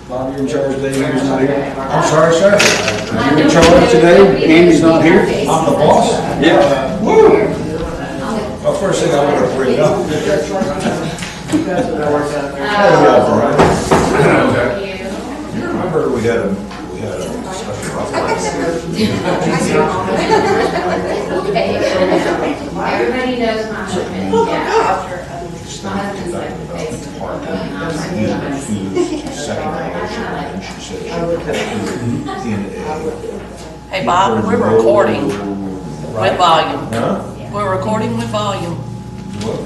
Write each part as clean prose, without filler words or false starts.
Bob, you're in charge today, Andy's not here? I'm sorry, sir. You're in charge today, Andy's not here? I'm the boss? Yeah. Woo! Well, first thing I want to bring up. You remember we had a special Everybody knows my husband, yeah. My husband's like the face of the park. Hey Bob, we're recording with volume. Huh? We're recording with volume. What?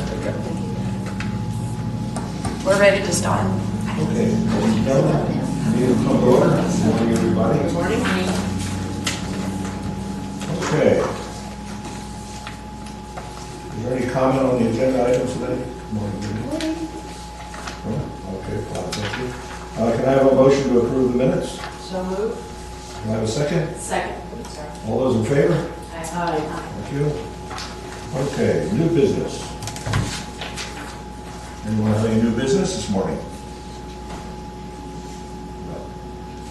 We're ready to start. Okay. Need to come to order. Good morning, everybody. Good morning. Okay. Is there any comment on the agenda items today? Morning. Okay, fine, thank you. Can I have a motion to approve the minutes? So moved. Can I have a second? Second. All those in favor? Aye. Thank you. Okay, new business. Anyone have any new business this morning?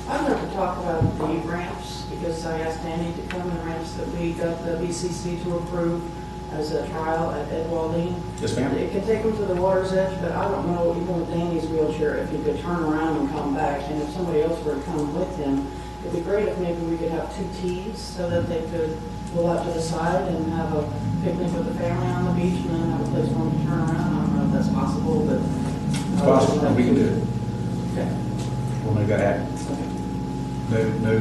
I'm going to talk about the ramps, because I asked Danny to come, the ramps that we got the BCC to approve as a trial at Ed Waldine. Yes, ma'am. It can take them to the water's edge, but I don't know, even with Danny's wheelchair, if he could turn around and come back, and if somebody else were to come with him, it'd be great if maybe we could have 2 tees so that they could pull out to the side and have a picnic with the family on the beach, and then have a place for them to turn around. I don't know if that's possible, but. It's possible, and we can do it. Okay. We'll make that happen. No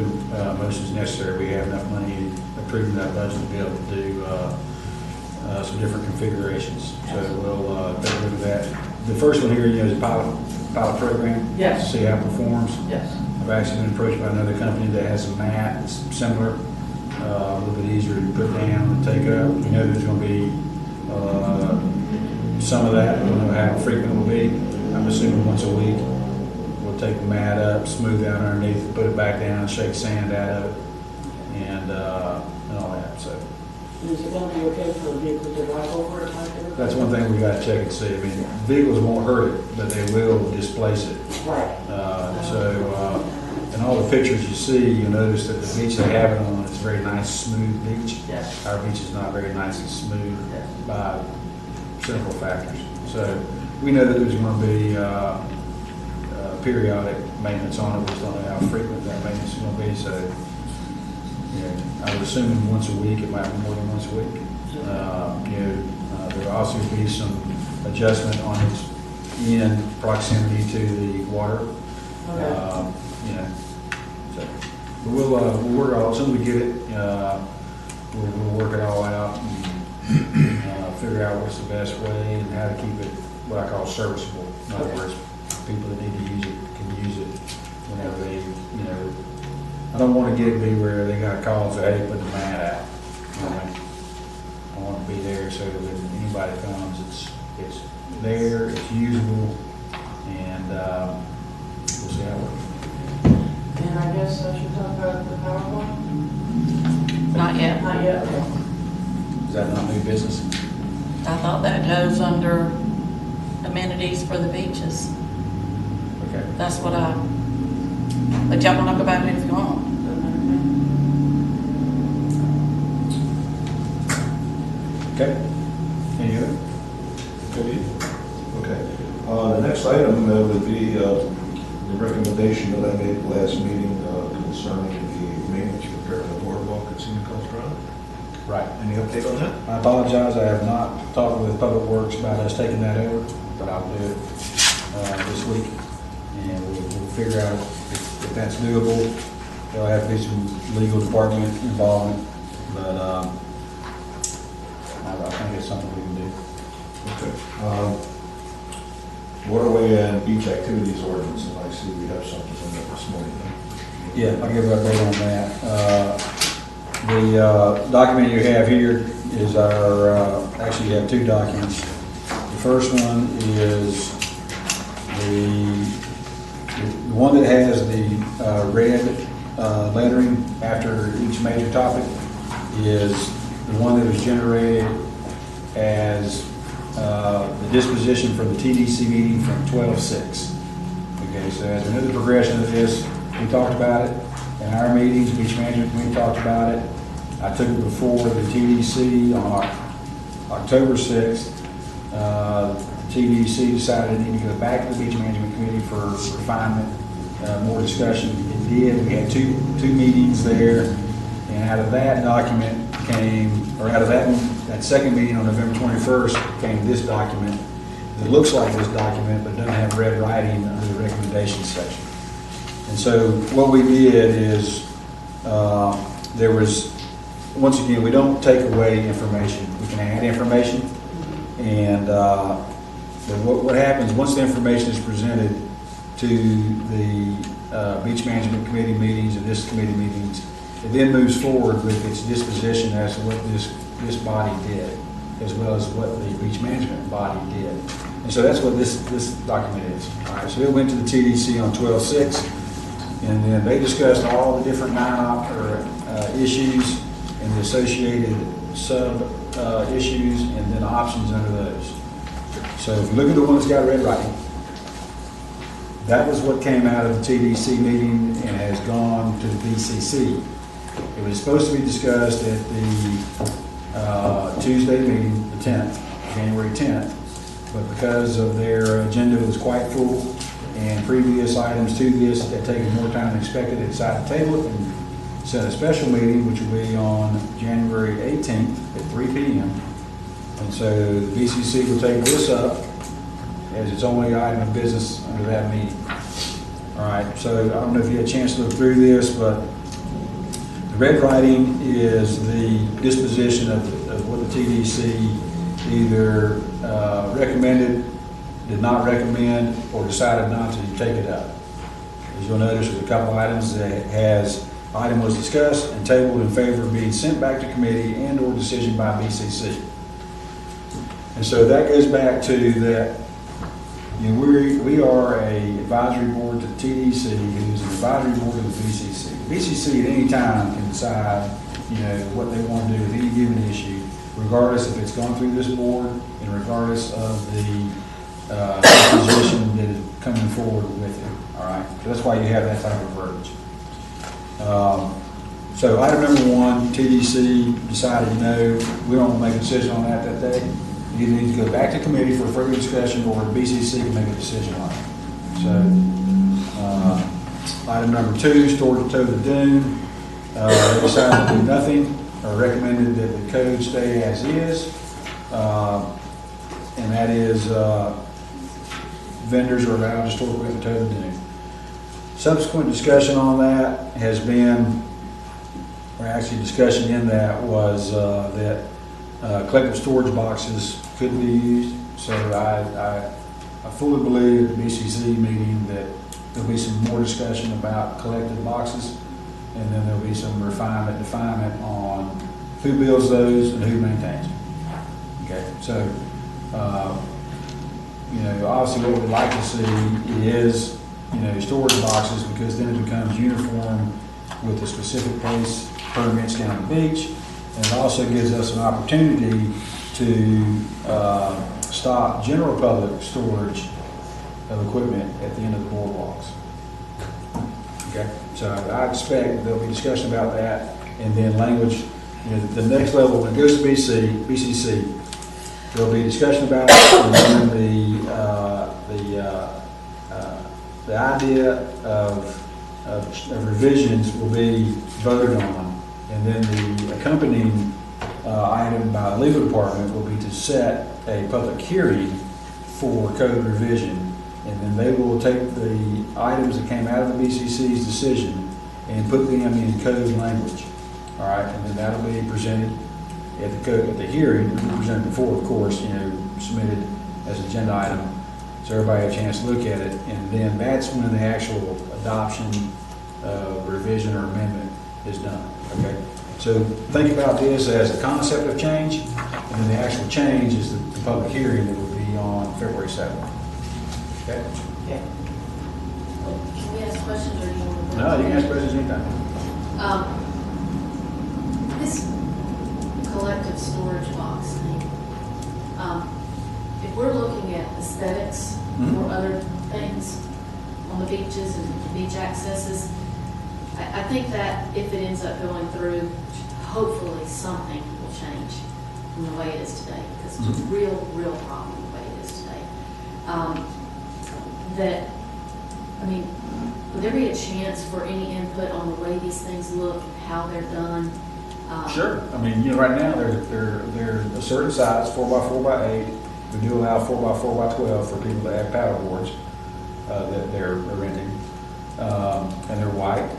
motions necessary. We have enough money approved in that budget to be able to do some different configurations. So we'll take a look at that. The first one here, is a pilot program. Yes. See how it performs. Yes. I've actually been approached by another company that has a mat that's similar, a little bit easier to put down and take up. We know there's going to be some of that. I don't know how frequent it will be. I'm assuming once a week. We'll take the mat up, smooth out underneath, put it back down, shake sand out of it, and all that. So Is it going to be okay for the vehicle to drive over it like everybody? that's one thing we got to check and see. I mean, vehicles won't hurt it, but they will displace it. Right. In all the pictures you see, you'll notice that the beach they have it on is a very nice, smooth beach. Yes. Our beach is not very nice and smooth Yes. by several factors. So we know that there's going to be periodic maintenance on it. We just don't know how frequent that maintenance is going to be. So, I would assume once a week. It might be more than once a week. There will also be some adjustment on its in proximity to the water. Okay. So but we'll work it all. As soon as we get it, we'll work it all out and figure out what's the best way and how to keep it what I call serviceable. In other words, people that need to use it can use it whenever they, I don't want to get it be where they got a call and say, hey, put the mat out. I want to be there so that when anybody comes, it's there, it's usable, and we'll see how it works. And I guess I should talk about the PowerPoint? Not yet. Not yet, okay. Is that not new business? I thought that goes under amenities for the beaches. Okay. That's what but y'all wanna talk about it if you want. Okay. Any other? Okay. The next item would be the recommendation that I made at the last meeting concerning the maintenance repair of the boardwalk at Scenic Coast Drive. Right. Any update on that? I apologize, I have not talked with Public Works about us taking that over, but I'll do it this week. And we'll figure out if that's doable. There'll have to be some legal department involvement, but I think it's something we can do. Okay. Waterway and beach activities ordinance, and I see we have something on that this morning. Yeah, I'll give you an update on that. The document you have here is our, actually you have 2 documents. The first one is the one that has the red lettering after each major topic is the one that was generated as the disposition for the TDC meeting from 12/6. Okay, so as another progression of this, we talked about it in our meetings, beach management committee talked about it. I took it before the TDC on October 6th. TDC decided it needed to go back to the beach management committee for refinement, more discussion. It did. We had two meetings there, and out of that document came, or out of that second meeting on November 21st came this document. It looks like this document, but doesn't have red writing under the recommendations section. And so what we did is, there was, once again, we don't take away information. We can add information. And what happens, once the information is presented to the beach management committee meetings and this committee meetings, it then moves forward with its disposition as to what this body did, as well as what the beach management body did. And so that's what this document is. All right, so it went to the TDC on 12/6, and then they discussed all the different issues and the associated sub issues, and then options under those. So if you look at the one that's got red writing, that was what came out of the TDC meeting and has gone to the BCC. It was supposed to be discussed at the Tuesday meeting, the 10th, January 10th, but because of their agenda was quite full and previous items to this had taken more time than expected, they decided to table it and set a special meeting, which will be on January 18th at 3 p.m. And so the BCC will take this up as its only item of business under that meeting. All right, so I don't know if you had a chance to look through this, but the red writing is the disposition of what the TDC either recommended, did not recommend, or decided not to take it up. As you'll notice, there's a couple items that item was discussed and tabled in favor of being sent back to committee and or decision by BCC. And so that goes back to that, you know, we are a advisory board to the TDC, who's an advisory board to the BCC. The BCC at any time can decide, you know, what they want to do with any given issue, regardless if it's gone through this board and regardless of the position that is coming forward with it. All right, so that's why you have that type of verbiage. So item number one, TDC decided, no, we don't want to make a decision on that day. You either need to go back to committee for further discussion, or the BCC can make a decision on it. So item number two, storage of tow the dune. They decided to do nothing, or recommended that the code stay as is. And that is vendors are allowed to store equipment tow the dune. Subsequent discussion on that has been, or actually discussion in that was that collective storage boxes could be used. So I fully believe at the BCC meeting that there'll be some more discussion about collective boxes, and then there'll be some definement on who builds those and who maintains them. Okay, so you know, obviously what we'd like to see is, you know, storage boxes, because then it becomes uniform with the specific place permits down the beach, and it also gives us an opportunity to stop general public storage of equipment at the end of the boardwalks. Okay, so I expect there'll be discussion about that, and then language, you know, the next level, when it goes to BCC, there'll be discussion about it, and then the idea of revisions will be voted on, and then the accompanying item by the legal department will be to set a public hearing for code revision, and then they will take the items that came out of the BCC's decision and put them in code language. All right, and then that'll be presented at the hearing. It'll be presented before, of course, you know, submitted as an agenda item, so everybody had a chance to look at it, and then that's when the actual adoption, revision or amendment is done. Okay, so think about this as a concept of change, and then the actual change is the public hearing that will be on February 7th. Okay? Okay. Can we ask questions, or do you want to? No, you can ask questions anytime. This collective storage box thing, if we're looking at aesthetics Mhm. or other things, on the beaches and beach accesses. I think that if it ends up going through, hopefully something will change from the way it is today, because it's a real problem the way it is today. Would there be a chance for any input on the way these things look and how they're done? Sure. I mean, right now, they're a certain size, 4x4x8. We do allow 4x4x12 for people that have paddle boards that they're renting. And they're white,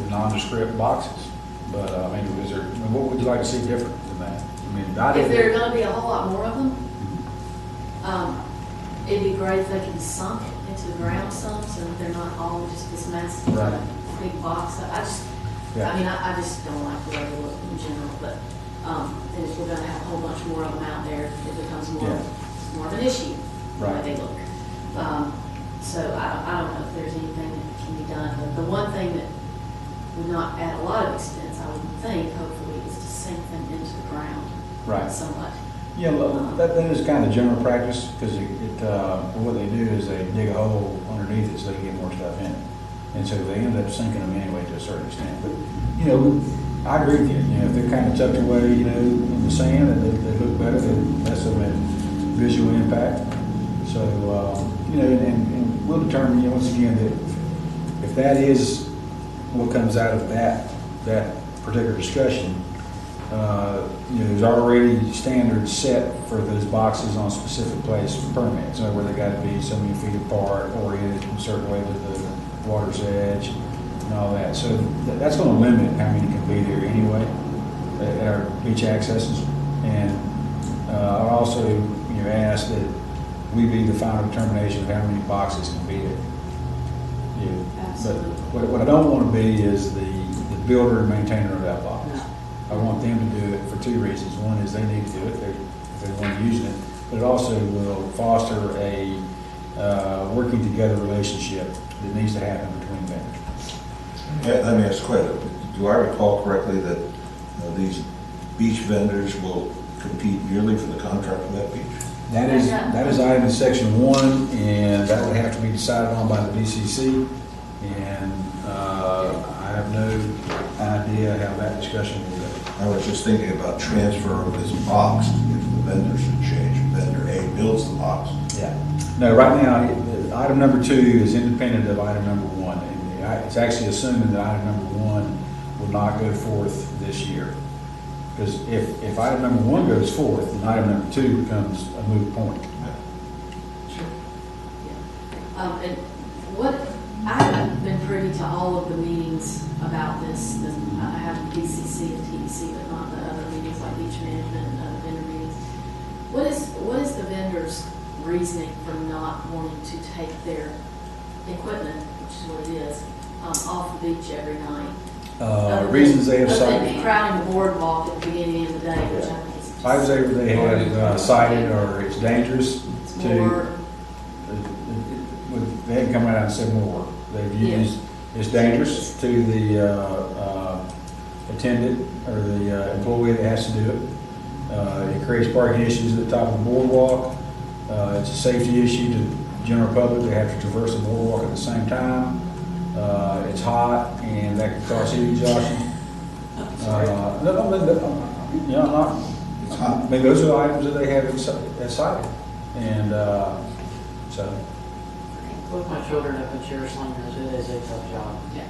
nondescript boxes. But, what would you like to see different than that? If there are gonna be a whole lot more of them, it'd be great if they can be sunk into the ground some, so that they're not all just this massive, Right. big box. I just don't like the way they look in general, but, and if we're gonna have a whole bunch more of them out there, it becomes more of an issue, the way Right. they look. So I don't know if there's anything that can be done, but the one thing that would not add a lot of expense, I would think, hopefully, is to sink them into the ground. Right. Somewhat. Yeah, that is kind of general practice, because what they do is they dig a hole underneath it so they can get more stuff in it. And so they end up sinking them anyway to a certain extent. But, I agree with you. If they're kind of tucked away, in the sand, and they look better, they less of a visual impact. So, and we'll determine, once again, that if that is what comes out of that particular discussion, there's already standards set for those boxes on specific place permits, where they got to be so many feet apart, oriented a certain way to the water's edge, and all that. So that's going to limit how many can be there anyway at our beach accesses. And I also, ask that we be the final determination of how many boxes can be there. Absolutely. But what I don't want to be is the builder and maintainer of that box. No. I want them to do it for two reasons. One is they need to do it if they want to use it, but it also will foster a working together relationship that needs to happen between vendors. Let me ask a question. Do I recall correctly that these beach vendors will compete yearly for the contract for that beach? That is item in section 1, and that would have to be decided on by the DCC. And I have no idea how that discussion will go. I was just thinking about transfer of this box if the vendor should change. Vendor A builds the box. Yeah. No, right now, item number 2 is independent of item number 1. And it's actually assuming that item number 1 will not go forth this year. Because if item number 1 goes forth, then item number 2 becomes a moot point. And I haven't been privy to all of the meetings about this. I have the DCC and TDC, but not the other meetings like beach management and other vendor meetings. What is the vendor's reasoning for not wanting to take their equipment, which is what it is, off the beach every night? Reasons they have Other than cited. crowding the boardwalk at the beginning of the day, which I think is just. Items they have cited, or it's dangerous It's to. more, They haven't come out and said more. They've used, it's dangerous to the attendant or the employee that has to do it. It creates parking issues at the top of the boardwalk. It's a safety issue to the general public. They have to traverse the boardwalk at the same time. It's hot, and that can cause heat exhaustion. Those are the items that they have cited. And so. With my children up in Sheriff's Lane, it is a tough job. yeah,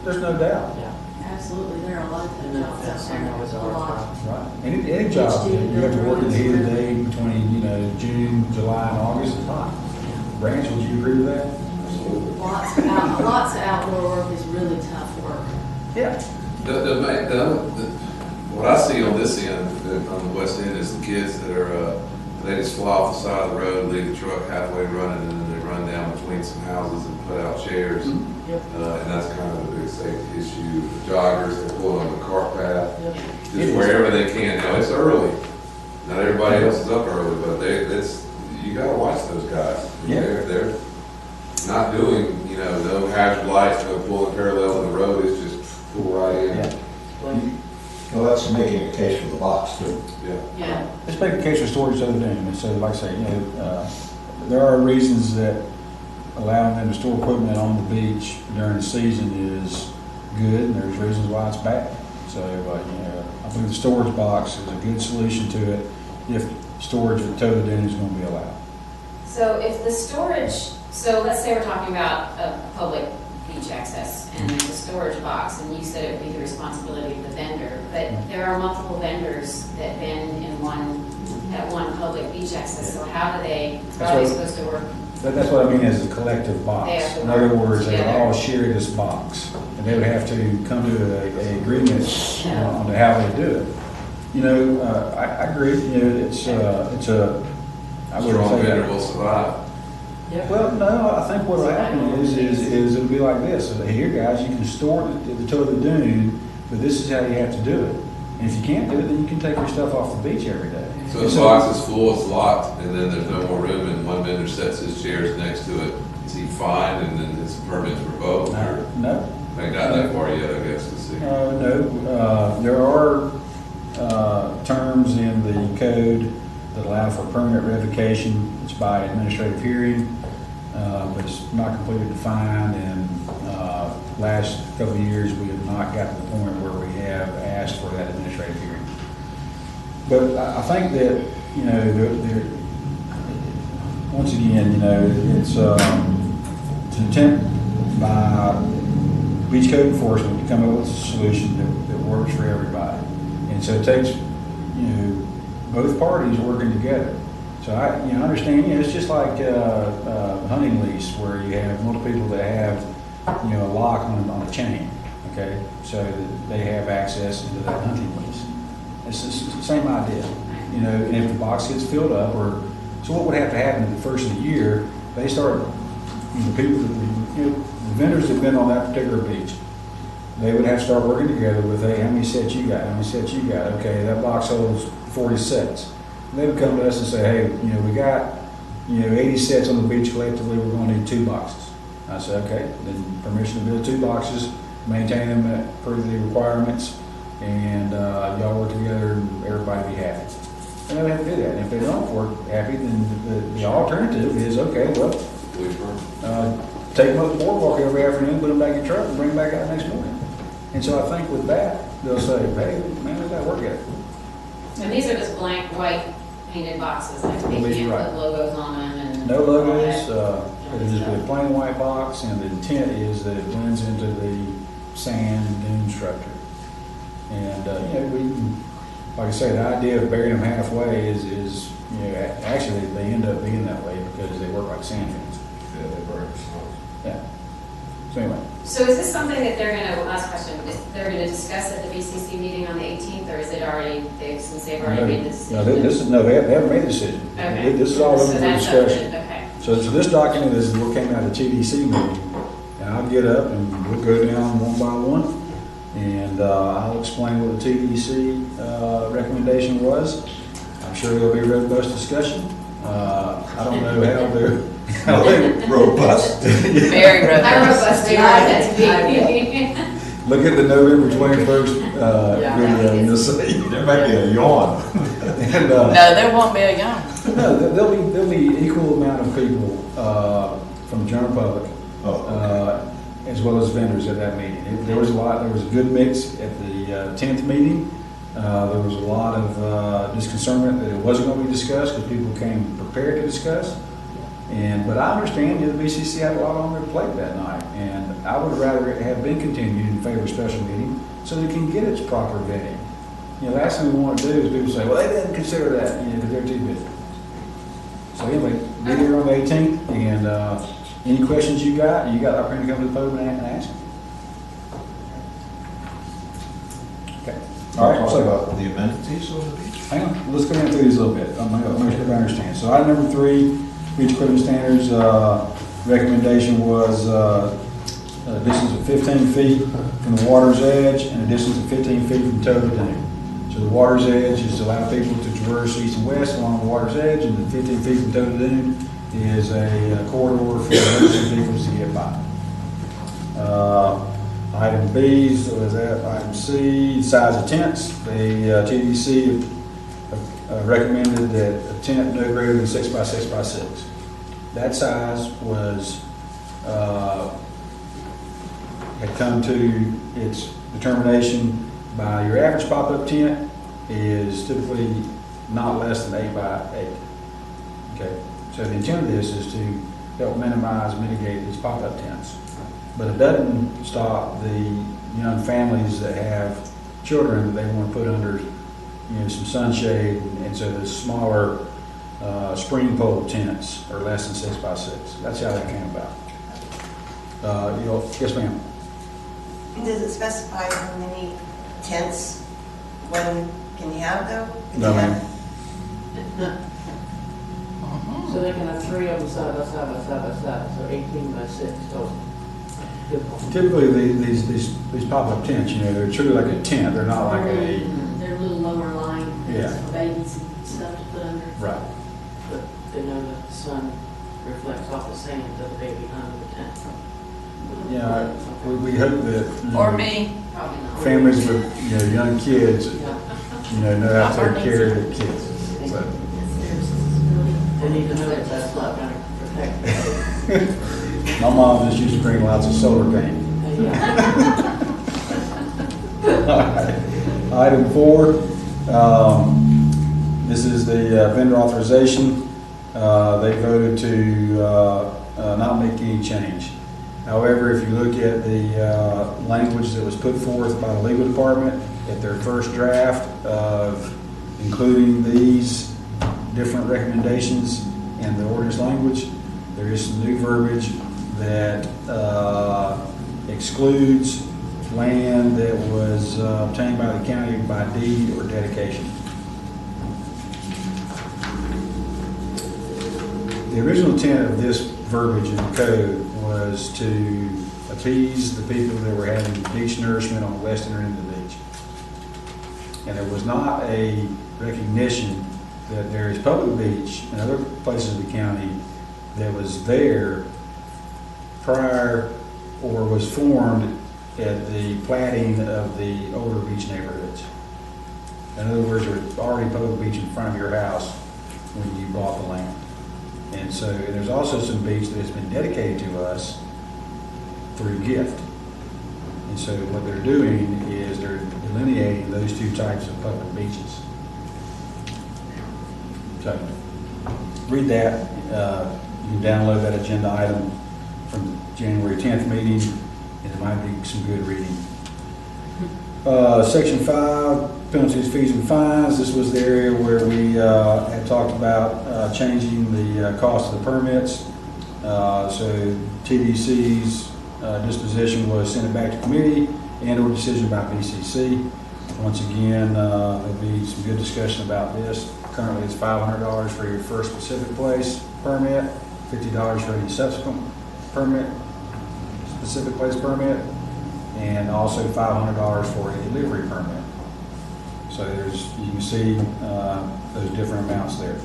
There's no doubt. Yeah. absolutely. There are a lot of And then jobs that's out there. always a A hard lot. job. Right. Any job, you have to work in the heat of the day between, June, July, and August is hot. Branch, would you agree with that? Lots of outdoor work is really tough work. Yeah. What I see on this end, on the west end, is the kids that are, they just fly off the side of the road, leave the truck halfway running, and then they run down between some houses and put out chairs. Yep. And that's kind of a big safety issue. The joggers, they pull on the cart path, Yep. just wherever they can. Now, it's early. Not everybody else is up early, but you gotta watch those guys. Yeah. They're not doing, no hazard lights, no pulling parallel in the road, it's just pull right in. Yeah. Well, that's making a case for the box too. Yeah. Yeah. Let's make a case for storage other than, and so like I say, there are reasons that allowing them to store equipment on the beach during the season is good, and there's reasons why it's bad. So, I believe the storage box is a good solution to it if storage at tow the dune is going to be allowed. So if the storage, so let's say we're talking about a public beach access and there's a storage box, and you said it would be the responsibility of the vendor, but there are multiple vendors that vend in at one public beach access, so how are they supposed to work? That's what I mean as a collective box. They have to In other work words, they together. all share this box, and they would have to come to an agreement on how they do it. I agree, it's a, I wouldn't Strong say vendor that. will survive. Well, no, I think what'll happen is it'll be like this. So, here, guys, you can store it at the toe of the dune, but this is how you have to do it. And if you can't do it, then you can take your stuff off the beach every day. So the box is full, it's locked, and then there's no more room, and one vendor sets his chairs next to it. Is he fined, and then his permit's revoked, or? No, Ain't got that far yet, I guess, to see. no, there are terms in the code that allow for permanent revocation. It's by administrative hearing, but it's not completely defined, and last couple of years, we have not got to the point where we have asked for that administrative hearing. But I think that, once again, it's an attempt by beach code enforcement to come up with a solution that works for everybody. And so it takes, both parties working together. So I understand, it's just like a hunting lease where you have multiple people that have, a lock on a chain, okay? So that they have access into that hunting lease. It's the same idea, and if the box gets filled up, so what would have to happen at the first of the year, they start, the vendors that have been on that particular beach, they would have to start working together with, hey, how many sets you got, okay, that box holds 40 sets. And they would come to us and say, hey, we got, 80 sets on the beach collectively, we're going to need 2 boxes. I said, okay, then permission to build 2 boxes, maintain them per the requirements, and y'all work together and everybody be happy. And they would have to do that. And if they don't work happy, then the alternative is, okay, well, take them up the boardwalk every afternoon, put them back in your truck, and bring them back out next morning. And so I think with that, they'll say, hey, man, we got to work at it. And these are just blank white painted boxes, like they Believe can't you're right. put logos on them and. No all logos, that. it'll just be a plain white box, and the intent is that it blends into the sand and dune structure. And, like I say, the idea of burying them halfway is actually they end up being that way because they work like sand dunes. Yeah, they burn. Yeah. So anyway, So is this something that they're gonna, last question, they're gonna discuss at the BCC meeting on the 18th, or is it already, since they've already made the decision? they haven't made the decision. Okay. This is all So open for that's up to- discussion. Okay. So this document is what came out of the TDC meeting, and I'll get up and we'll go down one by one, and I'll explain what the TDC recommendation was. I'm sure there'll be a robust discussion. I don't know how they're Robust. Very robust. I robust, you right, that's big. look at the November 21st Yeah. video, and you'll see. There might be a yawn. And, No, there won't be a yawn. no, there'll be equal amount of people from the general public, as well as vendors at that meeting. There was a good mix at the 10th meeting. There was a lot of disconcernment that it wasn't going to be discussed because people came prepared to discuss. But I understand the BCC had a lot on their plate that night, and I would rather it have been continued in favor of special meeting so that it can get its proper vetting. The last thing we want to do is people say, well, they didn't consider that, because they're too busy. So anyway, be here on the 18th, and any questions you got the opportunity to come to the podium and ask. Okay. All right. Talk So about the amenities on the beach. hang on. Let's go down through these a little bit. I'm going to make sure I understand. So item number 3, beach equipment standards recommendation was a distance of 15 feet from the water's edge and a distance of 15 feet from toe of the dune. So the water's edge is to allow people to traverse east and west along the water's edge, and the 15 feet from toe of the dune is a corridor for emergency vehicles to get by. Item B, so is that item C, size of tents. The TDC recommended that a tent no greater than 6 by 6 by 6. That size was had come to its determination by your average pop-up tent is typically not less than 8 by 8. Okay, so the intent of this is to help minimize, mitigate these pop-up tents. But it doesn't stop the young families that have children that they want to put under, some sunshade, and so the smaller spring pole tents are less than 6 by 6. That's how that came about. Yes, ma'am. Does it specify how many tents one can have though? No, ma'am. So they can have 3 of them side by side by side by side, so 18 by 6 total. Good one. Typically, these pop-up tents, they're truly like a tent. They're not like a, They're a little lower lying, Yeah. for babies and stuff to put under. right. But they know that the sun reflects off the sand to the baby under the tent. Yeah, we hope that Or me. Probably not. families with young kids, Yeah. know how to take care of their kids. So, They need to know that that's not going to protect them. my mom just used to bring lots of solar paint. Yeah. All right. Item 4, this is the vendor authorization. They voted to not make any change. However, if you look at the language that was put forth by the legal department at their first draft of including these different recommendations in the ordinance language, there is some new verbiage that excludes land that was obtained by the county by deed or dedication. The original intent of this verbiage in the code was to appease the people that were having beach nourishment on the western end of the beach. And there was not a recognition that there is public beach in other places of the county that was there prior or was formed at the platting of the older beach neighborhoods. In other words, there was already public beach in front of your house when you bought the land. And there's also some beach that has been dedicated to us through gift. And so what they're doing is they're delineating those two types of public beaches. So read that. You can download that agenda item from the January 10th meeting, and it might be some good reading. Section 5, penalties, fees, and fines. This was the area where we had talked about changing the cost of the permits. So TDC's disposition was send it back to committee and/or decision by BCC. Once again, there'll be some good discussion about this. Currently, it's $500 for your first specific place permit, $50 for any subsequent permit, specific place permit, and also $500 for a delivery permit. So you can see those different amounts there.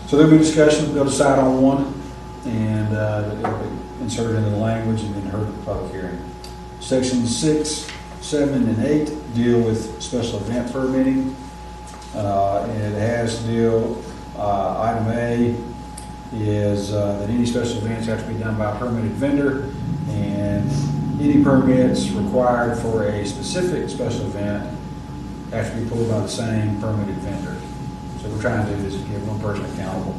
So there'll be discussion, they'll decide on one, and it'll be inserted into the language and then heard at the public hearing. Sections 6, 7, and 8 deal with special event permitting. And it has to deal, item A is that any special events have to be done by a permitted vendor, and any permits required for a specific special event have to be pulled by the same permitted vendor. So what we're trying to do is get one person accountable.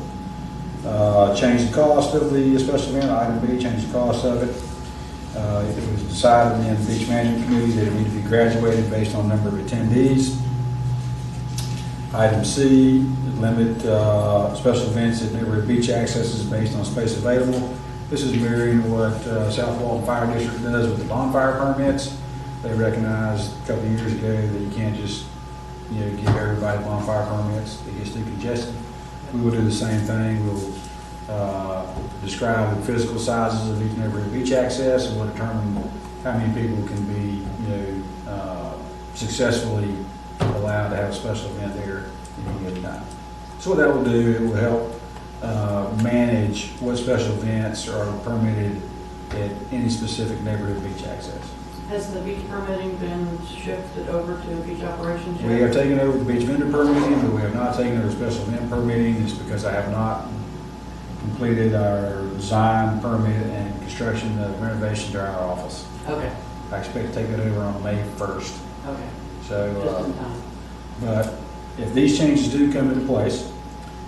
Change the cost of the special event, item B, change the cost of it. It was decided in the beach management committee that it needed to be graduated based on number of attendees. Item C, limit special events at neighborhood beach accesses based on space available. This is mirroring what South Walton Fire District does with the bonfire permits. They recognized a couple of years ago that you can't just give everybody bonfire permits. It gets too congested. We will do the same thing. We'll describe the physical sizes of each neighborhood beach access, and we'll determine how many people can be successfully allowed to have a special event there at any given time. So what that will do, it will help manage what special events are permitted at any specific neighborhood beach access. Has the beach permitting been shifted over to beach operations yet? We have taken over the beach vendor permitting, but we have not taken over special event permitting. It's because I have not completed our design, permit, and construction of renovation to our office. Okay, I expect to take that over on May 1st. okay, So, just in time. but if these changes do come into place,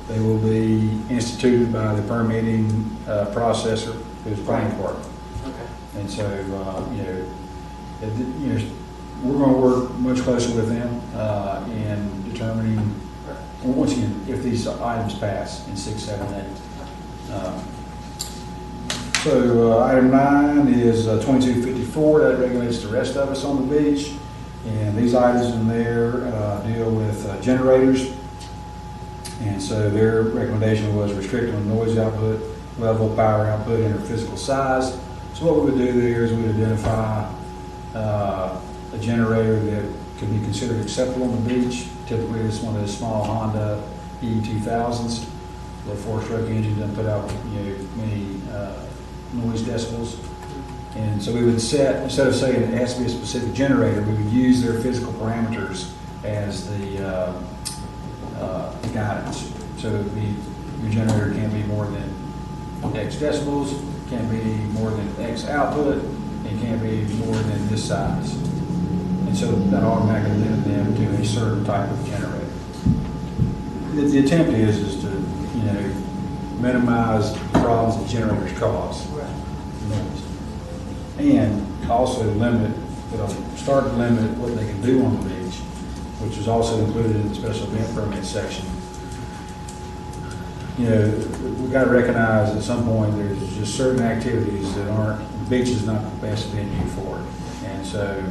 they will be instituted by the permitting processor, who's planning department. Okay. And so, we're going to work much closer with them in determining, once again, if these items pass in 6, 7, 8. So item 9 is 2254, that regulates the rest of us on the beach. And these items in there deal with generators. And so their recommendation was restrict on noise output, level, power output, and their physical size. So what we would do there is we'd identify a generator that could be considered acceptable on the beach. Typically, it's one of those small Honda E2000s. The four-stroke engine doesn't put out many noise decibels. And so we would set, instead of saying it has to be a specific generator, we would use their physical parameters as the guidance. So it would be, your generator can't be more than X decibels, can't be more than X output, and can't be more than this size. And so that automatically limit them to a certain type of generator. The attempt is to, minimize the problems that generators cause. Right. Noise. And also limit, start to limit what they can do on the beach, which is also included in the special event permit section. We've got to recognize at some point there's just certain activities that aren't, the beach is not the best venue for it. And so,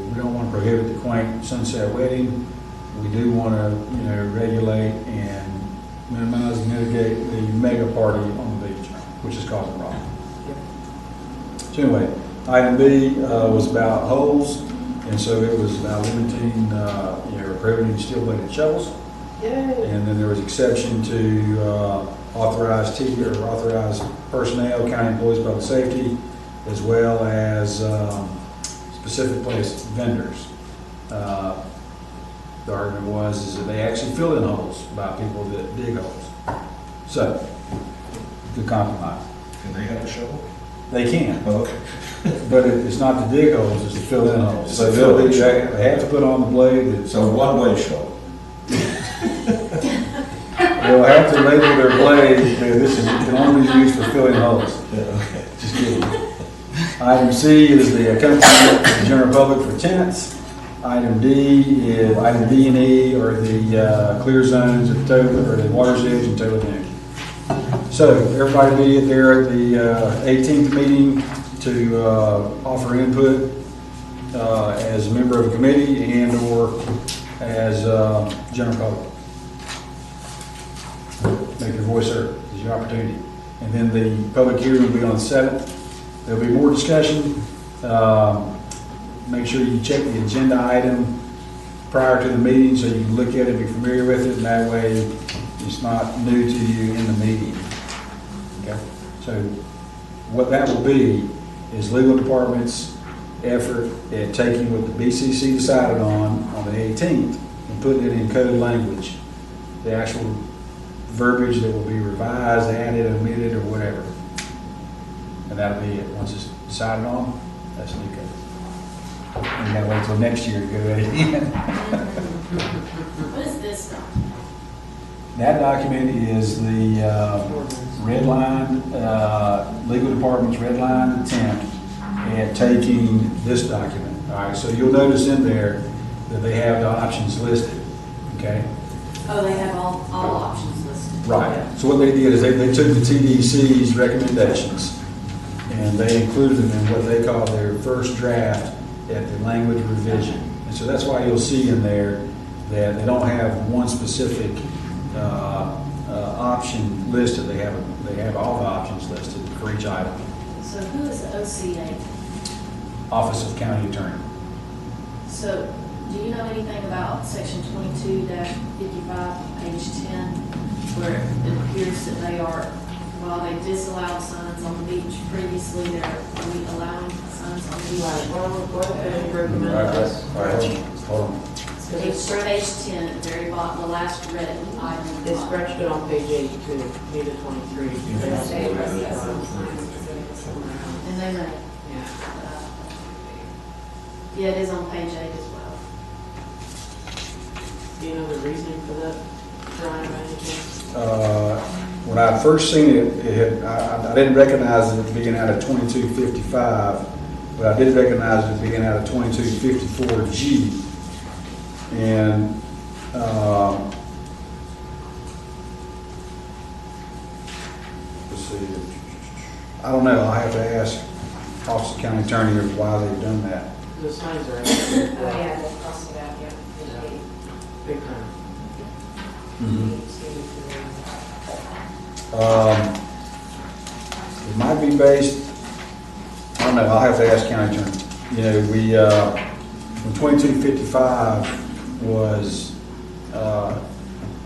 we don't want to prohibit the quaint sunset wedding. We do want to, regulate and minimize and mitigate the mega party on the beach, which is causing problems. So anyway, item B was about holes, and so it was about limiting, prohibiting steel-bladed shovels. Yay. And then there was exception to authorized authorized personnel, county employees, public safety, as well as specific place vendors. The argument was that they actually fill in holes by people that dig holes. So, good compromise. Can they have a shovel? They can, Oh, okay. but it's not to dig holes, it's to fill in holes. It's So to fill in. they have to put on the blade that's, So one-way shovel. they'll have to label their blade, that this can only be used for filling holes. Yeah, okay. Just kidding. Item C is the accompaniment to the general public for tenants. Item D and E are the clear zones at the water's edge and total noon. So everybody be there at the 18th meeting to offer input as a member of a committee and or as general public. Make your voice heard, is your opportunity. And then the public hearing will be on the 7th. There'll be more discussion. Make sure you check the agenda item prior to the meeting so you can look at it, be familiar with it, and that way it's not new to you in the meeting. Okay? So what that will be is legal department's effort at taking what the BCC decided on the 18th and putting it in code language, the actual verbiage that will be revised, added, omitted, or whatever. And that'll be it. Once it's decided on, that's new code. And you gotta wait till next year to go at it again. What is this document? That document is the red line, legal department's red line attempt at taking this document. All right, so you'll notice in there that they have the options listed, okay? Oh, they have all options listed. Right. So what they did is they took the TDC's recommendations and they included them in what they call their first draft at the language revision. And so that's why you'll see in there that they don't have one specific option listed. They have all the options listed for each item. So who is the OCA? Office of County Attorney. So do you know anything about section 22-55, page 10, where it appears that they are, while they disallowed signs on the beach previously, they're allowing signs on the beach? Right, well, what if they recommend us? All right, hold on. So Page 10, at the very bottom, the last red item. at the They bottom. scratched it on page 82, page 23. They Yes, say they- rest yes, of it. somewhere else. And they may, Yeah. yeah, it is on page 8 as well. Do you know the reasoning for that, Brian, by any chance? When I first seen it, I didn't recognize it being out of 2255, but I did recognize it being out of 2254G. And let's see, I don't know, I have to ask Office of County Attorney why they've done that. The signs are Oh, yeah, they crossed it out, yeah. big time. It might be based, I don't know, I'll have to ask county attorney. You know, when 2255 was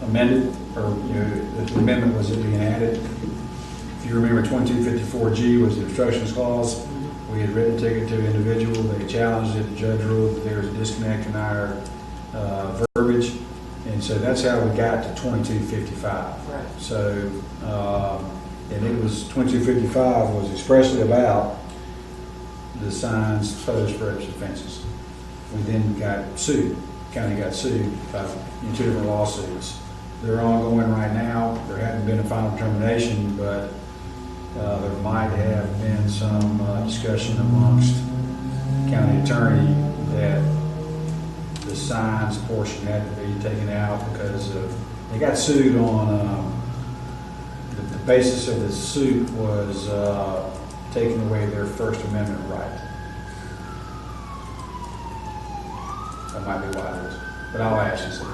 amended, or, you know, the amendment was it being added. If you remember, 2254G was the obstructions clause. We had written a ticket to an individual, they challenged it, the judge ruled that there was a disconnect in our verbiage. And so that's how we got to 2255. Right. So, and it was, 2255 was expressly about the signs posed for extra offenses. We then got sued, county got sued by in 2 different lawsuits. They're ongoing right now. There hasn't been a final determination, but there might have been some discussion amongst county attorney that the signs portion had to be taken out because of, they got sued on, the basis of the suit was taking away their First Amendment right. That might be why it is, but I'll ask you some.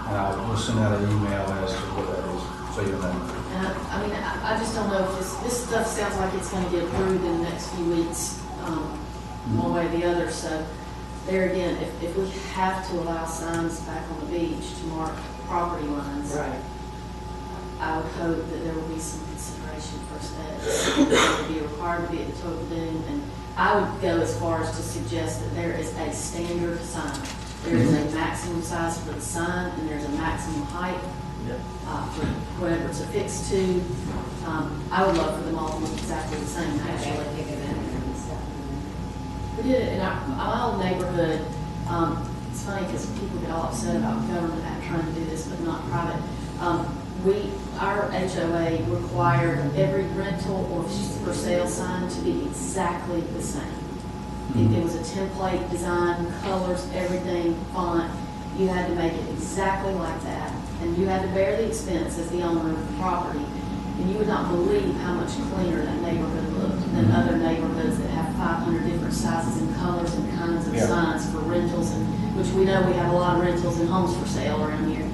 And we'll send out an email as to what that is, so you know. And I mean, I just don't know if this stuff sounds like it's gonna get approved in the next few weeks, one way or the other, so there again, if we have to allow signs back on the beach to mark property lines, Right. I would hope that there will be some consideration for aesthetics. It would be required to be at the total dune, and I would go as far as to suggest that there is a standard sign. There is a maximum size for the sign, and there's a maximum height Yep. for whatever it's affixed to. I would love for them all to look exactly the same, Actually, actually. pick a vendor and stuff. We did it in our old neighborhood. It's funny because people get all upset about government trying to do this, but not private. Our HOA required every rental or for sale sign to be exactly the same. If it was a template, design, colors, everything, font, you had to make it exactly like that. And you had to bear the expense as the owner of the property. And you would not believe how much cleaner that neighborhood looked than other neighborhoods that have 500 different sizes and colors and kinds of Yeah. signs for rentals, and which we know we have a lot of rentals and homes for sale around here.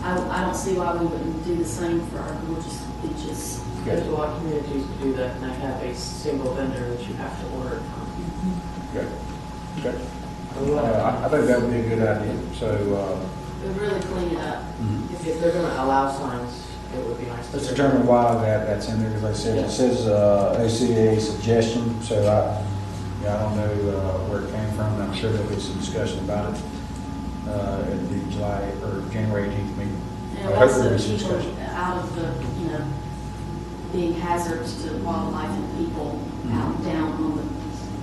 I don't see why we wouldn't do the same for our gorgeous beaches. There's a lot of communities that do that, and they have a single vendor that you have to order it from. Okay. Okay. So what- I think that would be a good idea. So, It would really clean it up. If they're gonna allow signs, it would be nice to. let's determine why that's in there, because like I said, it says ACA suggestion, so I don't know where it came from, and I'm sure there'll be some discussion about it at the July or January 18th meeting. And I hope there'll also be some keep discussion. them out of the, being hazards to wildlife and people out down on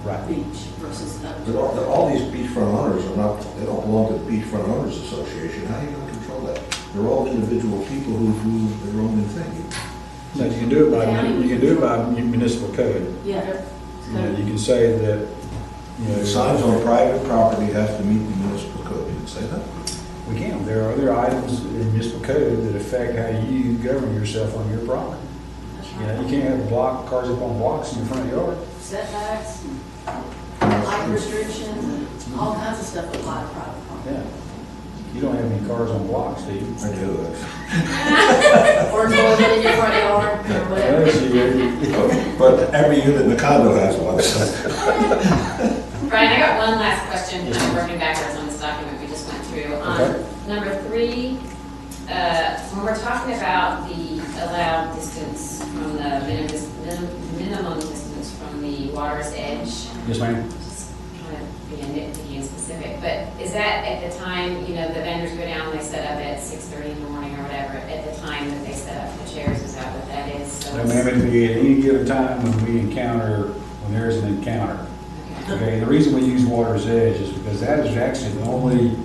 Right. the beach versus But other. all these beachfront owners are not, they don't belong to the Beachfront Owners Association. How are you gonna control that? They're all individual people who do their own thing. No, you can do it by municipal code. Yeah. You can say that, The signs on private property have to meet the municipal code. You can say that? we can. There are other items in municipal code that affect how you govern yourself on your property. That's You can't have cars up on blocks in your front yard. Setbacks, and height restrictions, and all kinds of stuff apply to private property. Yeah. You don't have any cars on blocks, do you? I do, actually. Or toilet in your front yard, or whatever. Yes, you- But every unit in the condo has one. Brian, I got one last question, I'm working backwards on this document we just went through. Okay. Number 3, when we're talking about the allowed distance from the minimum distance from the water's edge, Yes, ma'am. just kind of being nitpicky and specific. specific, but is that at the time, you know, the vendors go down, they set up at 6:30 in the morning or whatever, at the time that they set up the chairs, is that what that is? So No, it's- ma'am, it'd be at any given time when there is an encounter. Okay. Okay, and the reason we use water's edge is because that is actually the only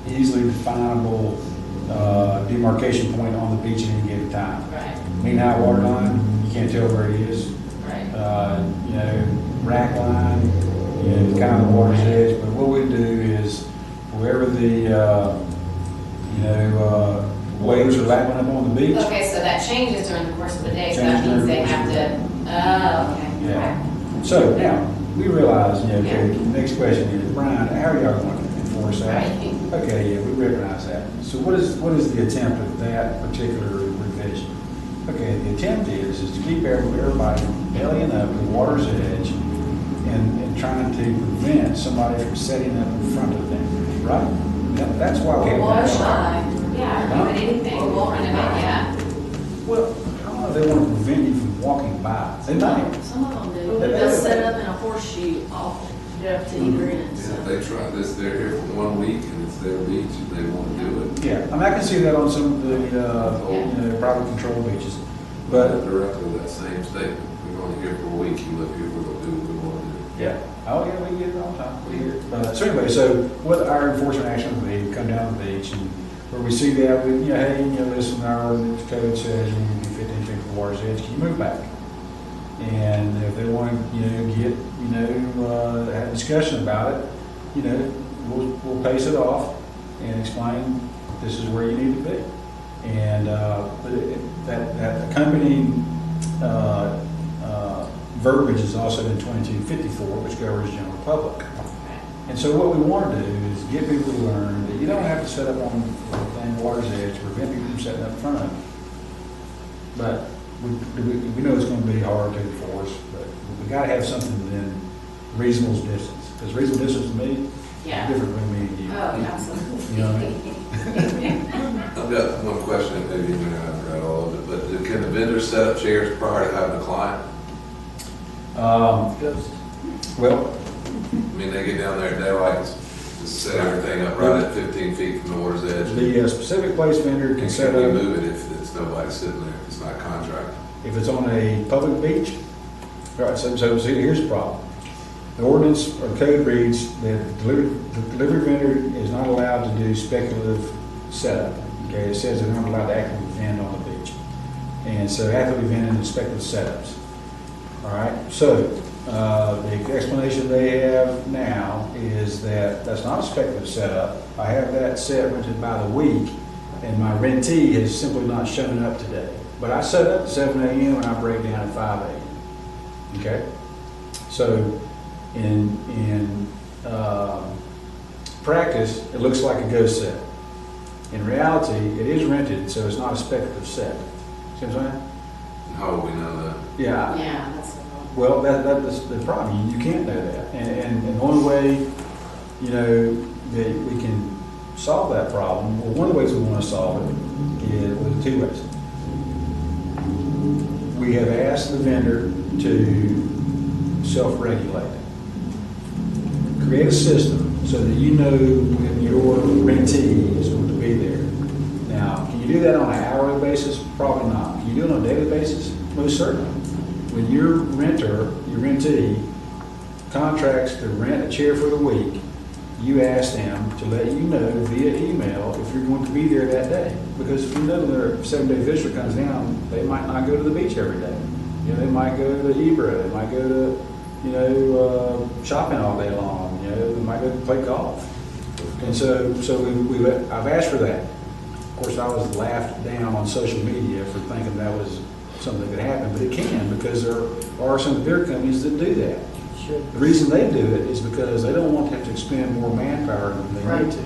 easily definable demarcation point on the beach at any given time. Right, Mean high water line, you can't tell where it is. right. You know, rack line, you know, it's kind of the water's edge. But what we do is wherever the, waves are lapping up on the beach. Okay, so that changes during the course of the day, so Changes that means during the they course have of to, oh, okay. Yeah. So now, we realize, okay, Yeah. the next question is, Brian, how are y'all going to enforce that? Right. Okay, yeah, we recognize that. So what is the attempt of that particular revision? Okay, the attempt is to keep everybody bellying up to the water's edge and trying to prevent somebody from setting up in front of them, right? That's why we have Water that. shy. Yeah, or even anything, Or walking front of it, by. yeah. Well, I don't know if they want to prevent you from walking by. They might. Some of them do. They They'll do. set up in a horseshoe off Yeah. to either end, so. Yeah, they try this, they're here for 1 week and it's their beach and they want to do it. Yeah, I mean, I can see that on some of the private control beaches, but Directly that same statement, we're only here for a week, you live here, we're going to do what we want to do. yeah, oh yeah, we get it all the time. We hear it. So anyway, so what our enforcement action would be, we come down to the beach and where we see that, we, hey, listen, our ordinance code says you need to be 15 feet from the water's edge, can you move back? And if they want to, get, have a discussion about it, we'll pace it off and explain this is where you need to be. And but that accompanying verbiage is also in 2254, which governs general public. And so what we want to do is get people to learn that you don't have to set up on the water's edge to prevent people from setting up in front of you. But we know it's going to be hard to enforce, but we got to have something within reasonable distance. Because reasonable distance to me is Yeah. different from me and you. Oh, absolutely. You know what I mean? I've got one question, maybe you may not have read all of it, but can the vendor set up chairs prior to having a client? Well, I mean, they get down there at daylight, just set everything up right at 15 feet from the water's edge. the specific place vendor can Can set we up, move it if it's nobody sitting there, if it's not contracted? if it's on a public beach. Right, so here's the problem. The ordinance or code reads that the delivery vendor is not allowed to do speculative setup. Okay, it says they're not allowed to actively vend on the beach. And so actively vending is speculative setups. All right, so the explanation they have now is that that's not a speculative setup. I have that set rented by the week, and my rentee has simply not shown up today. But I set up at 7 a.m. and I break down at 5 a.m. Okay, so in practice, it looks like a ghost set. In reality, it is rented, so it's not a speculative set. See what I'm saying? How will we know that? Yeah. Yeah, that's the problem. Well, that's the problem. You can't know that. And the only way, that we can solve that problem, well, one of the ways we want to solve it is with 2 ways. We have asked the vendor to self-regulate. Create a system so that you know when your rentee is going to be there. Now, can you do that on an hourly basis? Probably not. Can you do it on a daily basis? Most certainly. When your rentee contracts to rent a chair for the week, you ask them to let you know via email if you're going to be there that day. Because if you know their 7-day visitor comes down, they might not go to the beach every day. They might go to Ibra, they might go to, shopping all day long, they might go to play golf. And so I've asked for that. Of course, I was laughed down on social media for thinking that was something that could happen, but it can, because there are some beer companies that do that. Sure. The reason they do it is because they don't want to have to expend more manpower than they need to.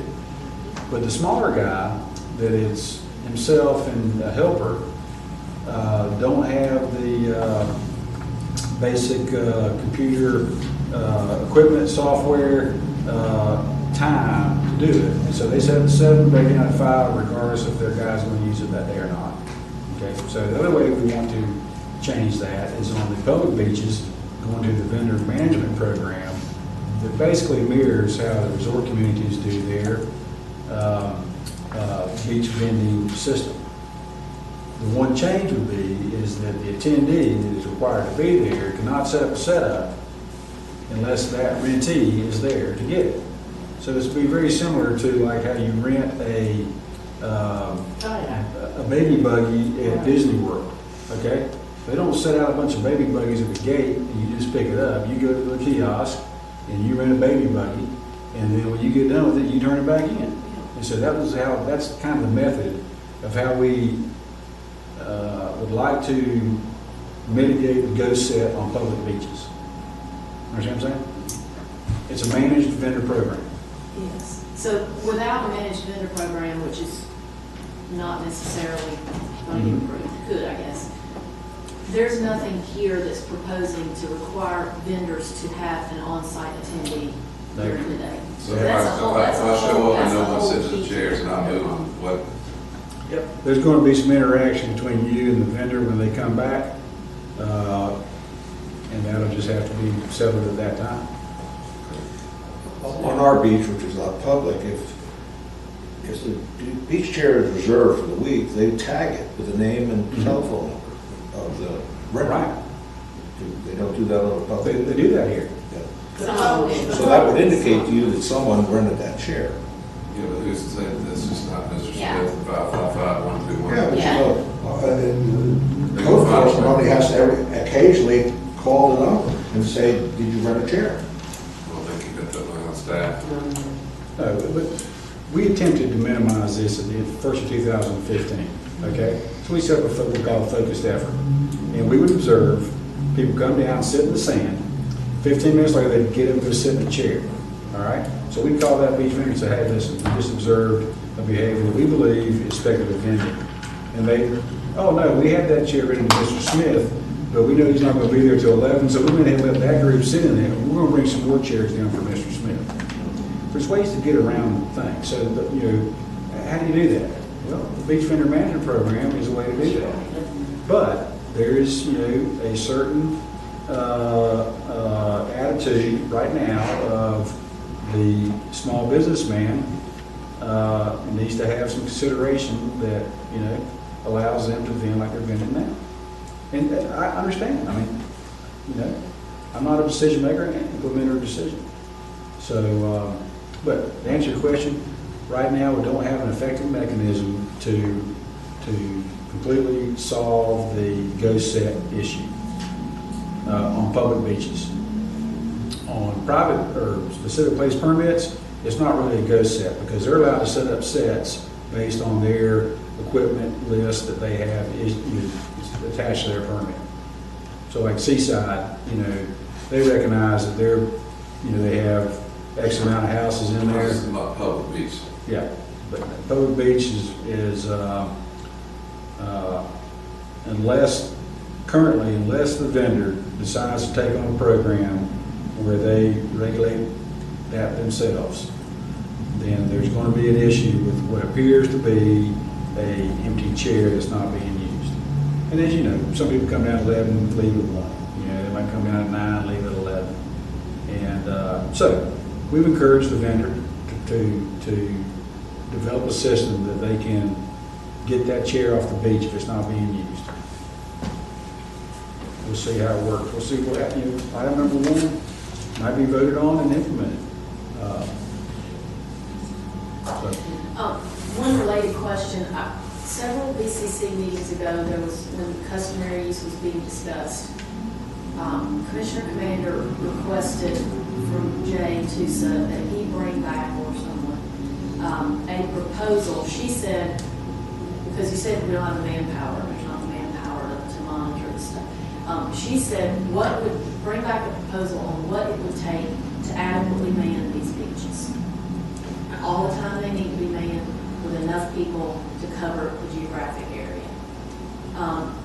But the smaller guy, that is himself and a helper, don't have the basic computer equipment, software, time to do it. And so they set at 7, break down at 5, regardless if their guy's going to use it that day or not. Okay, so the other way we want to change that is on the public beaches, going to the vendor management program, that basically mirrors how the resort communities do their beach vending system. The one change would be is that the attendee that is required to be there cannot set up a setup unless that rentee is there to get it. So this would be very similar to like how you rent a baby buggy at Disney World, okay? They don't set out a bunch of baby buggies at the gate and you just pick it up. You go to the kiosk and you rent a baby buggy, and then when you get done with it, you turn it back in. And so that's kind of the method of how we would like to mitigate the ghost set on public beaches. Understand what I'm saying? It's a managed vendor program. Yes. So without a managed vendor program, which is not necessarily going to be approved, could, I guess, there's nothing here that's proposing to require vendors to have an on-site attendee during the day. So if that's a whole, I that's a show whole, up and that's no a one whole sits in the key chairs and I to- move, what, There's going to be some interaction between you and the vendor when they come back, and that'll just have to be settled at that time. On our beach, which is not public, if the beach chair is reserved for the week, they tag it with the name and telephone number of the renter. Right. They don't do that on a public. They do that here. Yeah. Some of them do. So that would indicate to you that someone rented that chair. you know, who's to say that that's just not Mr. Yeah. Smith, 555-121? Yeah, but you Yeah. know, the code enforcement only has to occasionally call the number and say, did you rent a chair? I don't think you got that much on staff. But we attempted to minimize this in the first of 2015, okay? So we set up what we call a focused effort. And we would observe people come down, sit in the sand. 15 minutes later, they'd get up and go sit in a chair, all right? So we'd call that beach vendor and say, hey, listen, we just observed a behavior that we believe is speculative vending. And they, oh, no, we had that chair written to Mr. Smith, but we know he's not going to be there till 11, so we went ahead and let that group sit in there. We're going to bring some more chairs down for Mr. Smith. There's ways to get around things. So, you know, how do you do that? Well, the beach vendor management program is a way to do that. But there is, you know, a certain attitude right now of the small businessman needs to have some consideration that, you know, allows them to vend like they're vending now. And I understand. I mean, you know, I'm not a decision maker, I'm an implementer of decision. So, but to answer your question, right now we don't have an effective mechanism to completely solve the ghost set issue on public beaches. On private or specific place permits, it's not really a ghost set because they're allowed to set up sets based on their equipment list that they have attached to their permit. So like Seaside, you know, they recognize that they're, you know, they have X amount of houses in there. This is not public beach. Yeah, but public beach is unless the vendor decides to take on a program where they regulate that themselves, then there's going to be an issue with what appears to be a empty chair that's not being used. And as you know, some people come down at 11, leave at 1. You know, they might come down at 9, leave at 11. And so we've encouraged the vendor to develop a system that they can get that chair off the beach if it's not being used. We'll see how it works. We'll see what, you know, item number 1 might be voted on and implemented. One related question, several BCC meetings ago, there was, when customary use was being discussed, Commissioner Commander requested from Jay Tusa that he bring back, or someone, a proposal. She said, because you said we don't have the manpower, there's not the manpower to monitor the stuff. She said, bring back a proposal on what it would take to adequately man these beaches. All the time they need to be manned with enough people to cover the geographic area.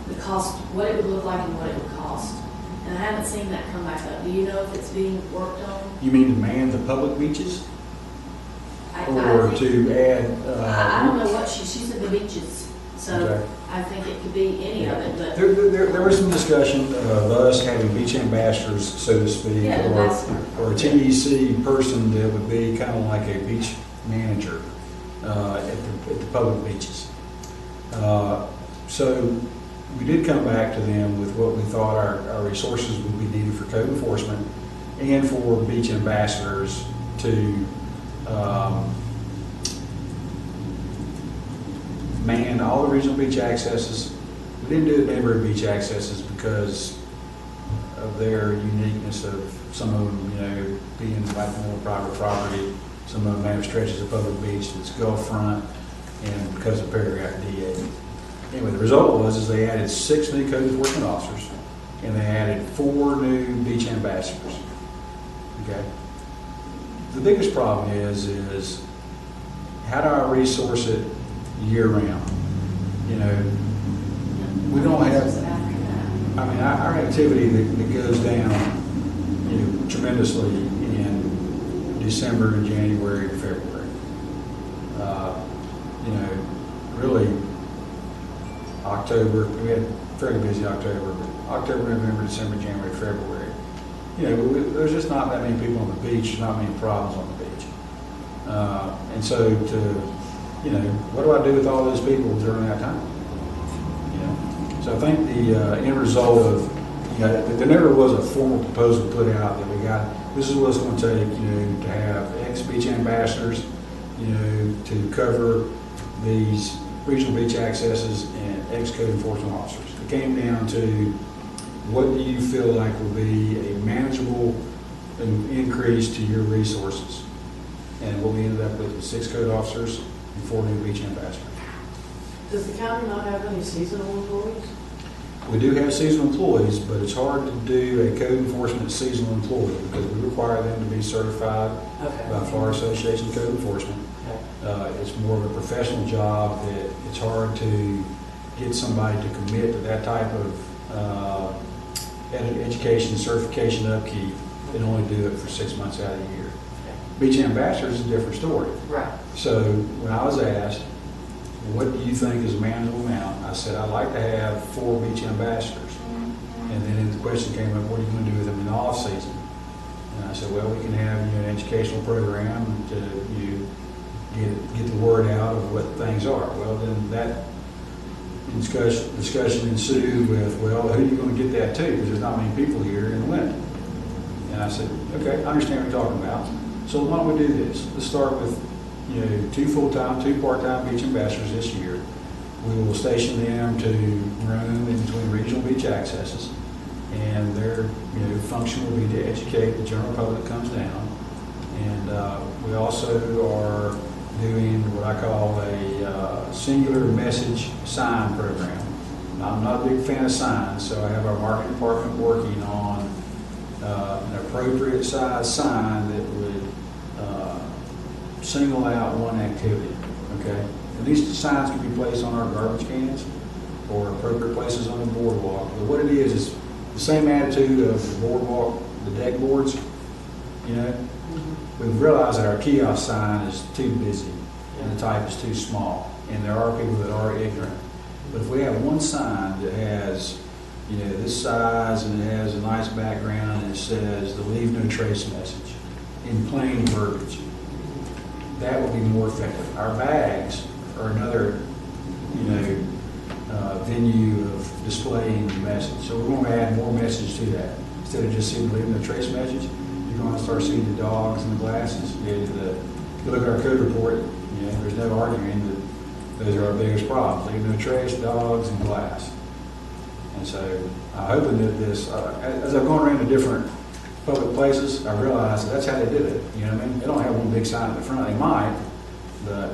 The cost, what it would look like and what it would cost. And I haven't seen that come back up. Do you know if it's being worked on? You mean to man the public beaches? I Or think- to add? I don't know what she said the beaches. So Okay. I think it could be any of it, but. There was some discussion of us having beach ambassadors, so to speak, Yeah, ambassador. or a TDC person that would be kind of like a beach manager at the public beaches. So we did come back to them with what we thought our resources would be needed for code enforcement and for beach ambassadors to man all the regional beach accesses. We didn't do the neighborhood beach accesses because of their uniqueness of some of them, being right in the middle of private property. Some of them have stretches of public beach that's Gulf front, and because of paragraph D8. Anyway, the result was they added 6 new code enforcement officers, and they added 4 new beach ambassadors. Okay. The biggest problem is how do I resource it year round? We don't have. I mean, our activity that goes down, tremendously in December and January and February. Really, October, we had a fairly busy October, but October, November, December, January, February. There's just not that many people on the beach, there's not many problems on the beach. And so what do I do with all those people during that time? So I think the end result of, there never was a formal proposal put out that we got, this is what it's going to take, to have X beach ambassadors, to cover these regional beach accesses and X code enforcement officers. It came down to what do you feel like will be a manageable increase to your resources? And what we ended up with was 6 code officers and 4 new beach ambassadors. Does the county not have any seasonal employees? We do have seasonal employees, but it's hard to do a code enforcement seasonal employee because we require them to be certified by Florida Association of Code Enforcement. It's more of a professional job that it's hard to get somebody to commit to that type of education, certification, upkeep, and only do it for 6 months out of the year. Beach ambassadors is a different story. Right. So when I was asked, what do you think is a manageable amount? I said, I'd like to have 4 beach ambassadors. And then the question came up, what are you going to do with them in the off season? And I said, well, we can have an educational program to get the word out of what things are. Well, then that discussion ensued with, well, who are you going to get that to? Because there's not many people here in the winter. And I said, okay, I understand what you're talking about. So why don't we do this? Let's start with 2 full-time, 2 part-time beach ambassadors this year. We will station them to roam in between regional beach accesses, and their function will be to educate the general public that comes down. And we also are doing what I call a singular message sign program. Now, I'm not a big fan of signs, so I have our marketing department working on an appropriate size sign that would single out one activity, okay? And these signs can be placed on our garbage cans or appropriate places on the boardwalk. But what it is the same attitude of the boardwalk, the deck boards, We've realized that our kiosk sign is too busy and the type is too small. And there are people that are ignorant. But if we have one sign that has, this size and it has a nice background and it says the leave no trace message in plain verbiage, that would be more effective. Our bags are another, venue of displaying the message. So we're going to add more message to that. Instead of just seeing the leave no trace message, you're going to start seeing the dogs and the glasses. If you look at our code report, there's no arguing that those are our biggest problems. Leave no trace, dogs, and glass. And so I'm hoping that this, as I've gone around to different public places, I realized that's how they did it. They don't have one big sign at the front. They might, but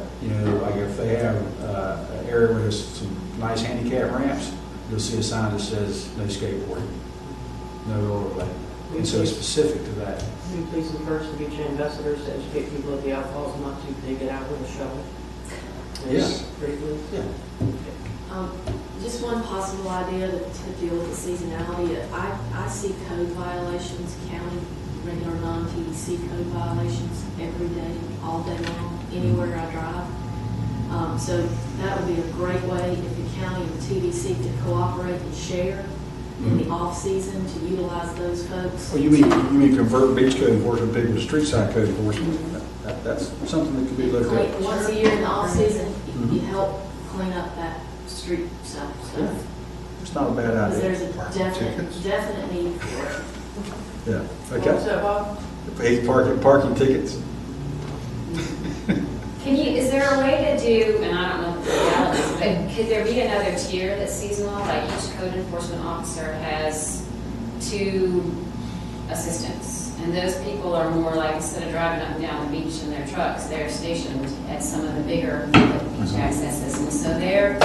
like if they have an area where there's some nice handicap ramps, you'll see a sign that says no skateboarding, no rollerblading. And so it's specific to that. Will you please encourage the beach ambassadors to educate people at the outfalls not to dig it out with a shovel? Yes. Briefly? Yeah. Just one possible idea to deal with the seasonality. I see code violations, county, regular non-TDC code violations every day, all day long, anywhere I drive. So that would be a great way if the county and the TDC could cooperate and share in the off-season to utilize those folks. Well, you mean convert beach code enforcement people to street side code enforcement? That's something that could be looked at. Once a year in the off-season, you help clean up that street stuff. It's not a bad Because idea. there's a definite need for it. Yeah, What's okay. that, Bob? Pay parking tickets. Can you, is there a way to do, and I don't know the legalities, but could there be another tier that's seasonal? Like each code enforcement officer has 2 assistants. And those people are more like, instead of driving up and down the beach in their trucks, they're stationed at some of the bigger beach accesses. And so they're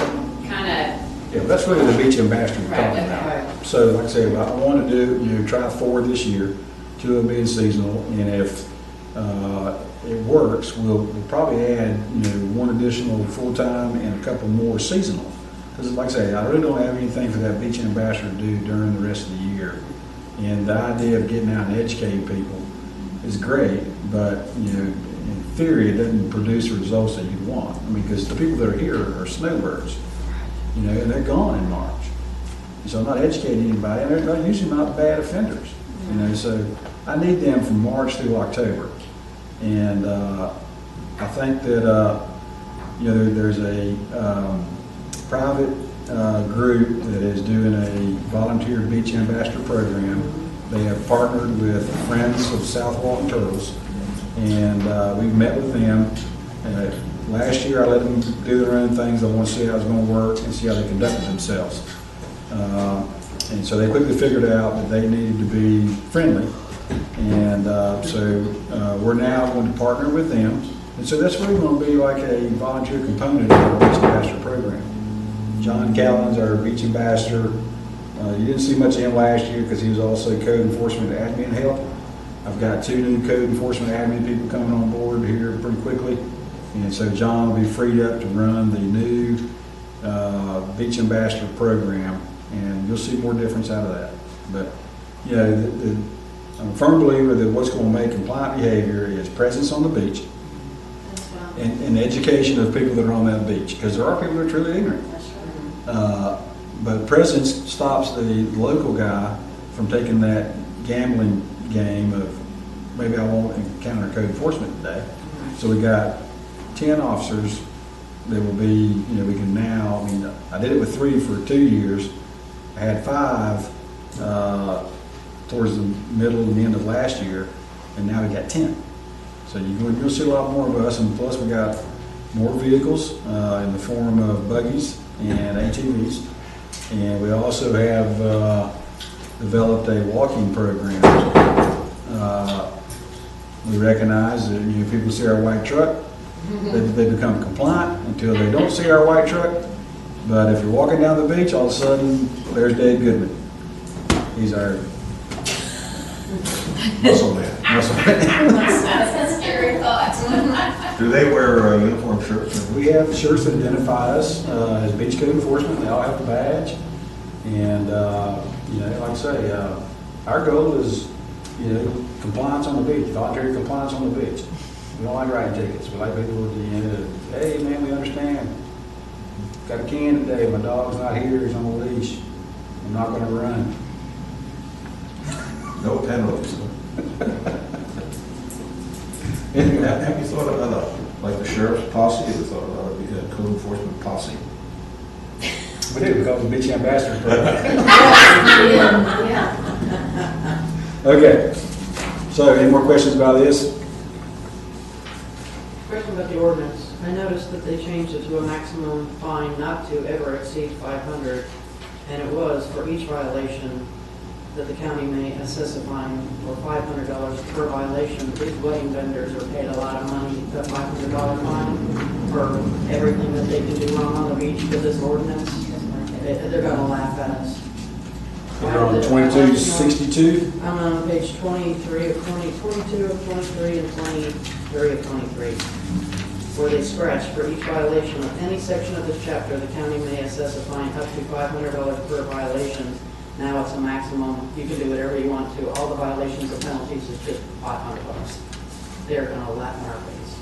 kind of, Yeah, that's really the beach ambassador we're Right, talking okay. about. So like I say, I want to do, try 4 this year, 2 of them being seasonal, and if it works, we'll probably add, 1 additional full-time and a couple more seasonal. Because like I say, I really don't have anything for that beach ambassador to do during the rest of the year. And the idea of getting out and educating people is great, but, in theory, it doesn't produce the results that you want. I mean, because the people that are here are snowbirds, and they're gone in March. And so I'm not educating anybody, and they're usually not bad offenders, so I need them from March through October. And I think that, there's a private group that is doing a volunteer beach ambassador program. They have partnered with Friends of South Walton Turtles, and we've met with them. Last year, I let them do their own things. I want to see how it's going to work and see how they conducted themselves. And so they quickly figured out that they needed to be friendly. And so we're now going to partner with them. And so that's really going to be like a volunteer component of our beach ambassador program. John Callan's our beach ambassador. You didn't see much of him last year because he was also code enforcement admin help. I've got 2 new code enforcement admin people coming on board here pretty quickly. And so John will be freed up to run the new beach ambassador program, and you'll see more difference out of that. But, I'm a firm believer that what's going to make compliant behavior is presence on the beach That's what I'm- and education of people that are on that beach, because there are people that are truly ignorant. That's right. But presence stops the local guy from taking that gambling game of maybe I won't encounter code enforcement today. So we got 10 officers that will be, we can now, I did it with 3 for 2 years. I had 5 towards the middle and end of last year, and now we got 10. So you'll see a lot more of us, and plus we got more vehicles in the form of buggies and ATVs. And we also have developed a walking program. We recognize that if people see our white truck, they become compliant until they don't see our white truck. But if you're walking down the beach, all of a sudden, there's Dave Goodman. He's our Muscle man. that's a scary thought. Do they wear uniform shirts? We have shirts that identify us as beach code enforcement. They all have a badge. And, like I say, our goal is, compliance on the beach, voluntary compliance on the beach. We don't like writing tickets. We like people to, hey, man, we understand. Got a can today. My dog's not here. He's on a leash. I'm not going to run. No penalties. Have you thought about like the sheriff's posse? Have you thought about a code enforcement posse? We do, because of the beach ambassador program. Yeah. Okay. So, any more questions about this? Question about the ordinance. I noticed that they changed it to a maximum fine not to ever exceed 500, and it was for each violation that the county may assess a fine for $500 per violation. These wedding vendors are paid a lot of money, a $500 fine for everything that they can do wrong on the beach with this ordinance. They're gonna laugh at us. We're on 2262. I'm on page 23 of 22 of 23 and 23 of 23, where they scratch for each violation of any section of this chapter, the county may assess a fine up to $500 per violation. Now it's a maximum, you can do whatever you want to. All the violations or penalties is just $500. They're gonna laugh in our face.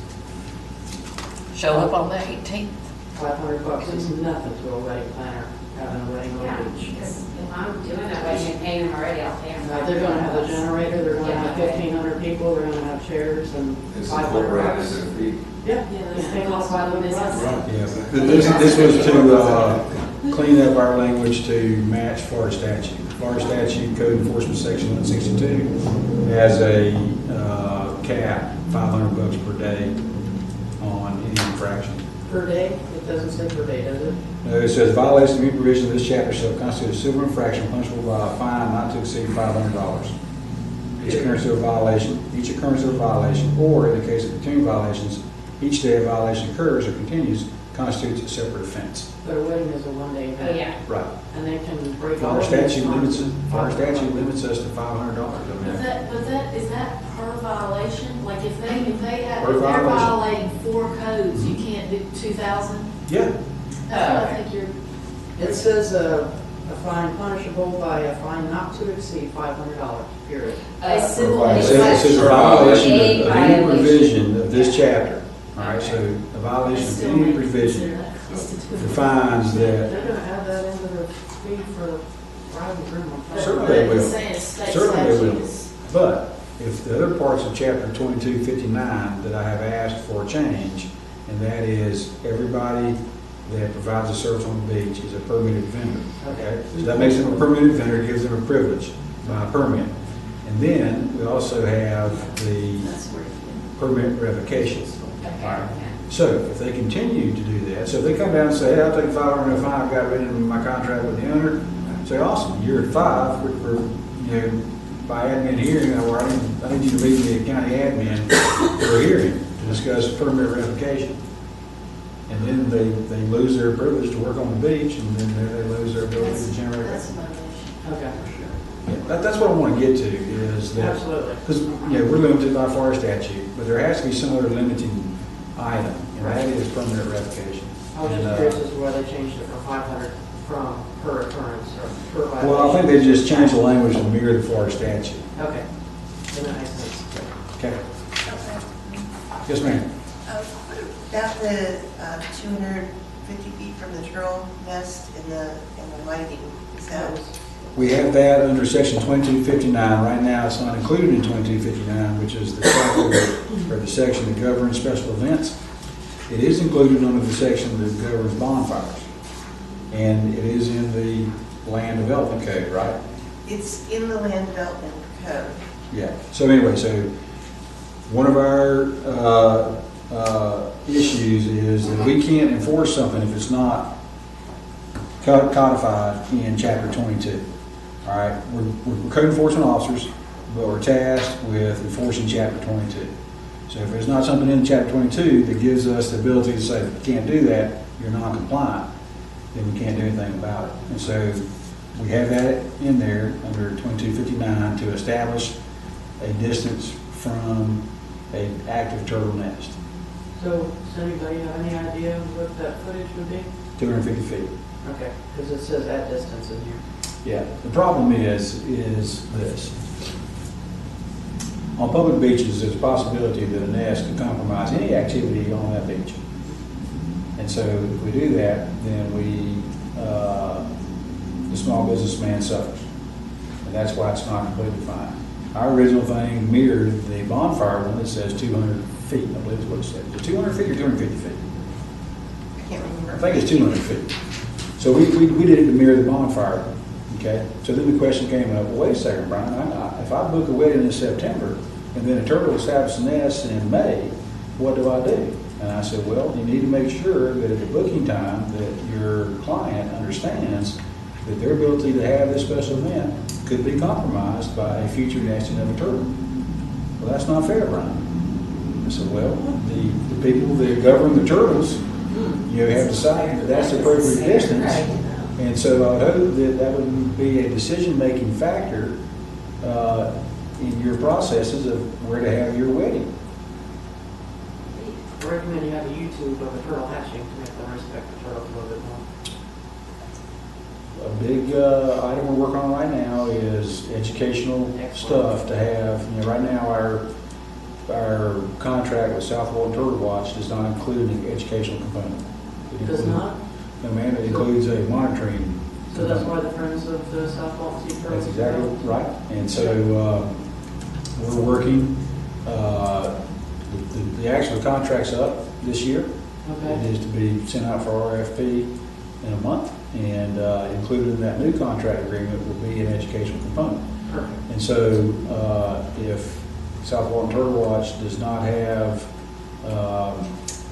show up on the 18th. $500 is nothing to a wedding planner, having a wedding on Yeah, the beach. because if I'm doing a wedding and paying them already, I'll pay them. They're gonna have a generator, they're gonna have Yeah. 1,500 people, they're gonna have chairs and It's $500. incorporated in their fee. Yeah, Yeah, just that's pay the all cost of doing $500. business. Yeah, this was to clean up our language to match Florida statute. Florida statute Code Enforcement Section 162 has a cap, $500 per day on any infraction. Per day, it doesn't say per day, does it? No, it says violation of any provision of this chapter shall constitute a civil infraction punishable by a fine not to exceed $500. Each occurrence of a violation, or in the case of continuing violations, each day a violation occurs or continues constitutes a separate offense. But a wedding is a one-day Oh, event. yeah. Right. And they can break all Florida of these statute fines. limits us to $500. I mean, Is that per violation? Like if they have, Per if they're violation. violating 4 codes, you can't do 2,000? yeah, That's what I think you're. It says a fine punishable by a fine not to exceed $500, period. A civil. it says a violation of any provision of this chapter. All right, so a violation of any provision defines that. They're gonna add that into the fee for the bride and groom. Certainly they will. Saying state Certainly they will. statutes. But if the other parts of chapter 2259 that I have asked for a change, and that is everybody that provides a service on the beach is a permitted vendor. Okay? So that makes them a permitted vendor, gives them a privilege by a permit. And then we also have the That's where. permit revocation. Okay, All right. yeah. So if they continue to do that, so if they come down and say, hey, I'll take $500 fine, I've got written in my contract with the owner, say, awesome, you're at 5, we're you know, by admin hearing, or I need you to meet the county admin for a hearing to discuss permit revocation. And then they lose their privilege to work on the beach, and then they lose their ability to generate. That's a motivation. Okay, Yeah, that's what I want to get to, is that, absolutely. because, you know, we're limited by Florida statute, but there has to be some other limiting item, and that is permanent revocation. I was And, just curious as to why they changed it from 500 from per occurrence or per violation. well, I think they just changed the language to mirror the Florida statute. Okay, then that makes sense. Okay. Yes, ma'am. What about the 250 feet from the turtle nest in the lighting? Is that, We have that under section 2259. Right now, it's not included in 2259, which is the chapter or the section that governs special events. It is included under the section that governs bonfires. And it is in the land development code, right? it's in the land development code. Yeah. So anyway, so one of our issues is that we can't enforce something if it's not codified in chapter 22. All right, we're code enforcement officers, but we're tasked with enforcing chapter 22. So if there's not something in chapter 22 that gives us the ability to say, if you can't do that, you're non-compliant, then we can't do anything about it. And so we have that in there under 2259 to establish a distance from an active turtle nest, So, does anybody have any idea what that footage would be? 250 feet. Okay, because it says that distance in here. Yeah, the problem is this. On public beaches, there's a possibility that a nest could compromise any activity on that beach. And so if we do that, then the small businessman suffers. And that's why it's not completely fine. Our original thing mirrored the bonfire one that says 200 feet, I believe is what it said. Is it 200 feet or 250 feet? I can't remember. I think it's 200 feet. So we did it to mirror the bonfire, okay? So then the question came up, well, wait a second, Brian, if I book a wedding in September and then a turtle establishes a nest in May, what do I do? And I said, well, you need to make sure that at the booking time that your client understands that their ability to have this special event could be compromised by a future nesting of a turtle. Well, that's not fair, Brian. I said, well, the people that govern the turtles, you have decided that that's the appropriate distance. And so I would hope that that would be a decision-making factor in your processes of where to have your wedding. I recommend you have a YouTube of a turtle hatching to make them respect the turtles a little bit more. A big item we're working on right now is educational stuff to have. You know, right now our contract with South Walton Turtle Watch does not include an educational component. It Does includes- not? No, ma'am, it includes a monitoring. So that's why component. the Friends of the South Walton Sea Turtles. That's exactly right. And so, we're working, the actual contract's up this year. It Okay. is to be sent out for RFP in a month, and included in that new contract agreement will be an educational component. Perfect. And so, if South Walton Turtle Watch does not have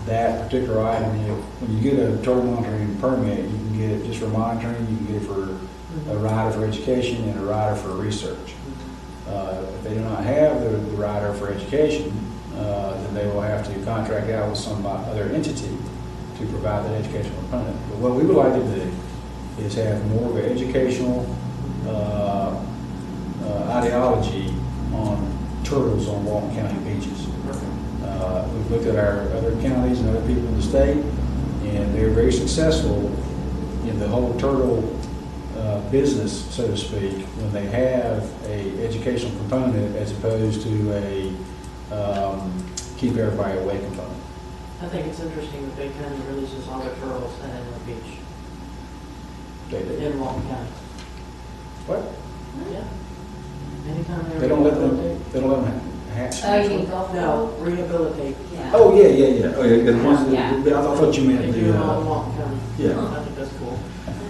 that particular item, when you get a turtle monitoring permit, you can get it just for monitoring, you can get it for a rider for education and a rider for research. If they do not have the rider for education, then they will have to contract out with some other entity to provide that educational component. But what we would like to do is have more of an educational ideology on turtles on Walton County beaches. We've looked at our other counties and other people in the state, and they're very successful in the whole turtle business, so to speak, when they have a educational component as opposed to a keep everybody away component. I think it's interesting that Big County releases all their turtles at Inlet Beach in Walton County. What? Yeah. Anytime They don't let them, they don't let them hatch? Oh, you mean golf No, ball? rehabilitate. Yeah. Oh, yeah, yeah, yeah. Oh, yeah, the ones Yeah. that, I thought you meant They do it all in the, Walton County. yeah. I think that's cool.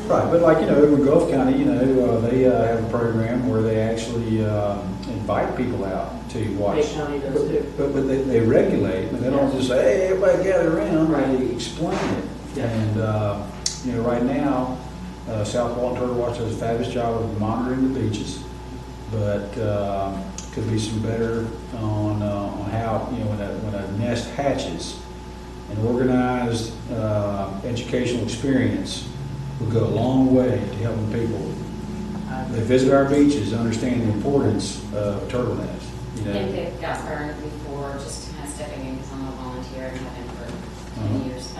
Right, but like, over in Gulf County, they have a program where they actually invite people out to watch. Big County does too. But they regulate, and they don't just say, hey, everybody gather around, they explain it. Yeah. And, right now, South Walton Turtle Watch does a fabulous job of monitoring the beaches, but could be some better on how, when a nest hatches, an organized educational experience would go a long way to helping people. They visit our beaches, understand the importance of turtle nests. I think they've got burned before, just kind of stepping in because I'm a volunteer and have been for many years.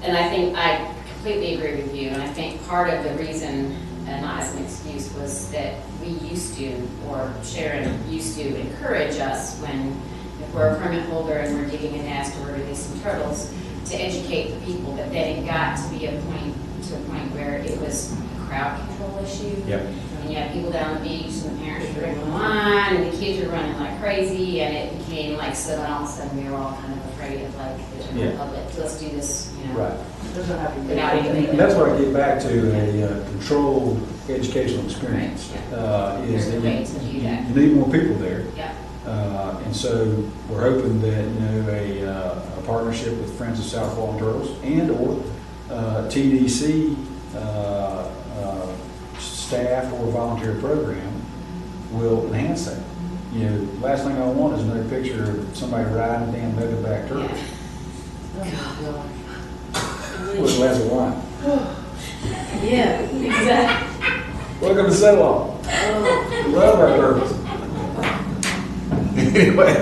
And I think I completely agree with you, and I think part of the reason, not as an excuse, was that we used to, or Sharon used to encourage us when, if we're a permit holder and we're digging a nest or we're releasing turtles, to educate the people, but then it got to be a point where it was a crowd control issue. Yep. And you had people down the beach and the parents were drinking wine and the kids were running like crazy, and it became like, so then all of a sudden we were all kind of afraid of like the general Yeah. public, let's do this, Right. Doesn't have to be. Without anything. And that's where I get back to a controlled educational experience. Right, Is There's a that way to do that. you need more people there. Yeah. And so we're hoping that, a partnership with Friends of South Walton Turtles and/or TDC staff or volunteer program will enhance that. Last thing I want is another picture of somebody riding a damn leatherback turtle Yeah. with a glass of wine. Yeah, exactly. Welcome to Ceylon. Love our turtles. Anyway.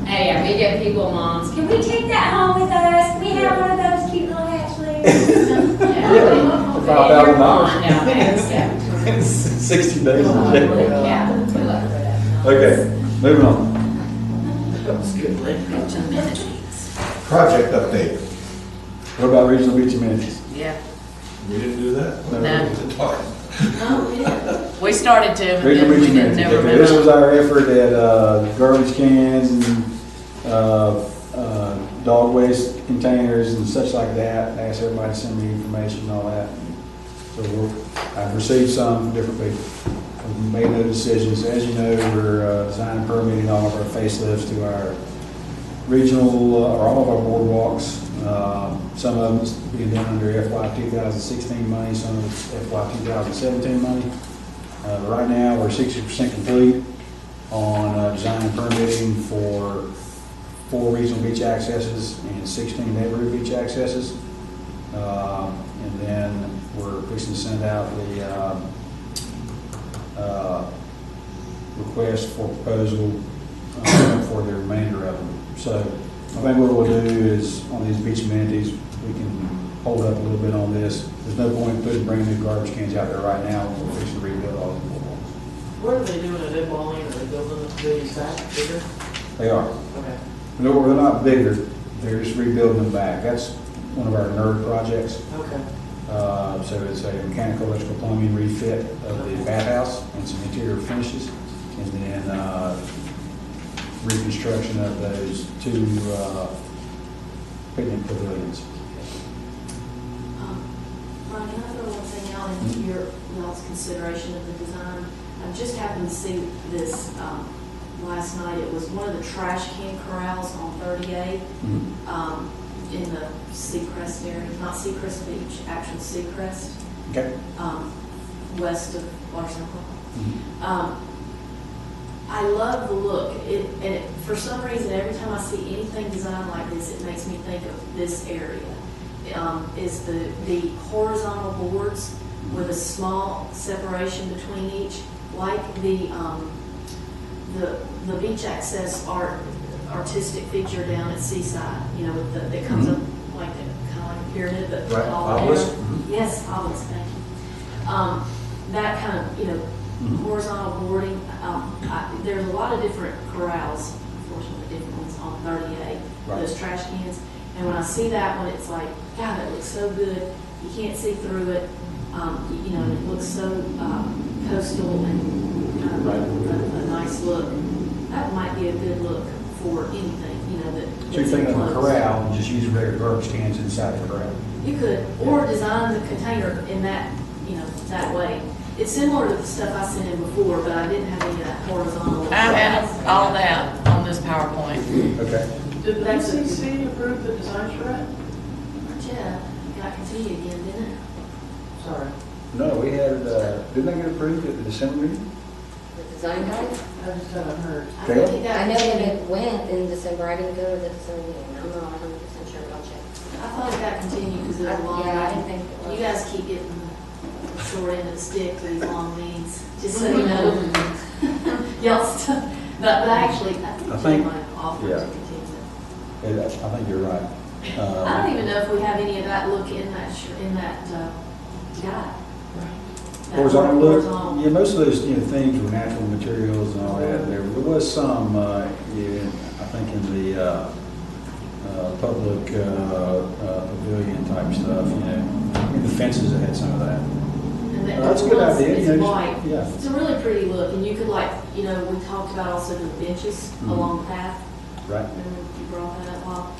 Hey, yeah, we get people, moms, can we take that home with us? Can we have one of those cute little hatchlings? Yeah, $5,000. Now, yeah. 60 days in jail. Yeah, good luck with that. Okay, moving on. That was good, Lynn. Project update. What about regional beach amenities? Yeah, We didn't do that? No. No. We started to, but Regional then beach we didn't amenities. never Okay, this was move on. our effort at garbage cans and dog waste containers and such like that. I asked everybody to send me information and all that. So I've received some from different people. We've made no decisions. As you know, we're designing and permitting all of our facelifts to our regional, or all of our boardwalks. Some of it's being done under FY 2016 money, some of it's FY 2017 money. Right now, we're 60% complete on design and permitting for 4 regional beach accesses and 16 neighborhood beach accesses. And then we're fixing to send out the request for proposal for the remainder of them. So I think what we'll do is, on these beach amenities, we can hold up a little bit on this. There's no point in putting brand new garbage cans out there right now. We're fixing to rebuild all the boardwalks. What are they doing at Ed Walling? Are they building this big stack bigger? They are. Okay. No, they're not bigger, they're just rebuilding them back. That's one of our nerd projects. Okay. So it's a mechanical, electrical, plumbing refit of the bathhouse and some interior finishes. And then reconstruction of those two picnic pavilions. Ron, can I throw one thing out into y'all's consideration of the design? I just happened to see this last night. It was one of the trash can corrals on 38 in the Seacrest area, not Seacrest Beach, actual Seacrest, Okay. west of Larson. I love the look. For some reason, every time I see anything designed like this, it makes me think of this area. Is the horizontal boards with a small separation between each, like the beach access artistic feature down at Seaside. You know, with that comes up like kind of like a pyramid, but Right, all obelisk. down. Yes, obelisk. Thank you. That kind of horizontal boarding. There's a lot of different corrals, unfortunately different ones on 38. Right. Those trash cans. And when I see that one, it's like, God, that looks so good. You can't see through it. And it looks so coastal and kind of a nice look. That might be a good look for anything, that. So you're thinking of a corral, and just use regular garbage cans inside the corral? You could, or design the container in that, that way. It's similar to the stuff I sent in before, but I didn't have any of that horizontal. I have all that on this PowerPoint. Okay. Did the TDC approve the design charrette? Yeah, got continued again, didn't it? Sorry. No, we had, didn't they get approved at the December meeting? The design guide? I just haven't heard. I think it got I know that continued. it went in December. I didn't go to the December meeting. I'm not 100% sure, but I'll check. I thought it got continued because it was long. Yeah, I didn't think it was. You guys keep getting the short end of the stick for these long meetings, just so you know. Y'all stuff, but actually, I I think think- they might offer yeah. to continue. I think you're right. I don't even know if we have any of that look in that, guide. That Horizontal look, horizontal. yeah, most of those, things were natural materials and all that. There was some, I think in the public pavilion type stuff, in the fences that had some of that. And the That's a good ones, idea. It's white. Yeah. It's a really pretty look, and you could we talked about also the benches along the path. Right. And you brought that up, Bob.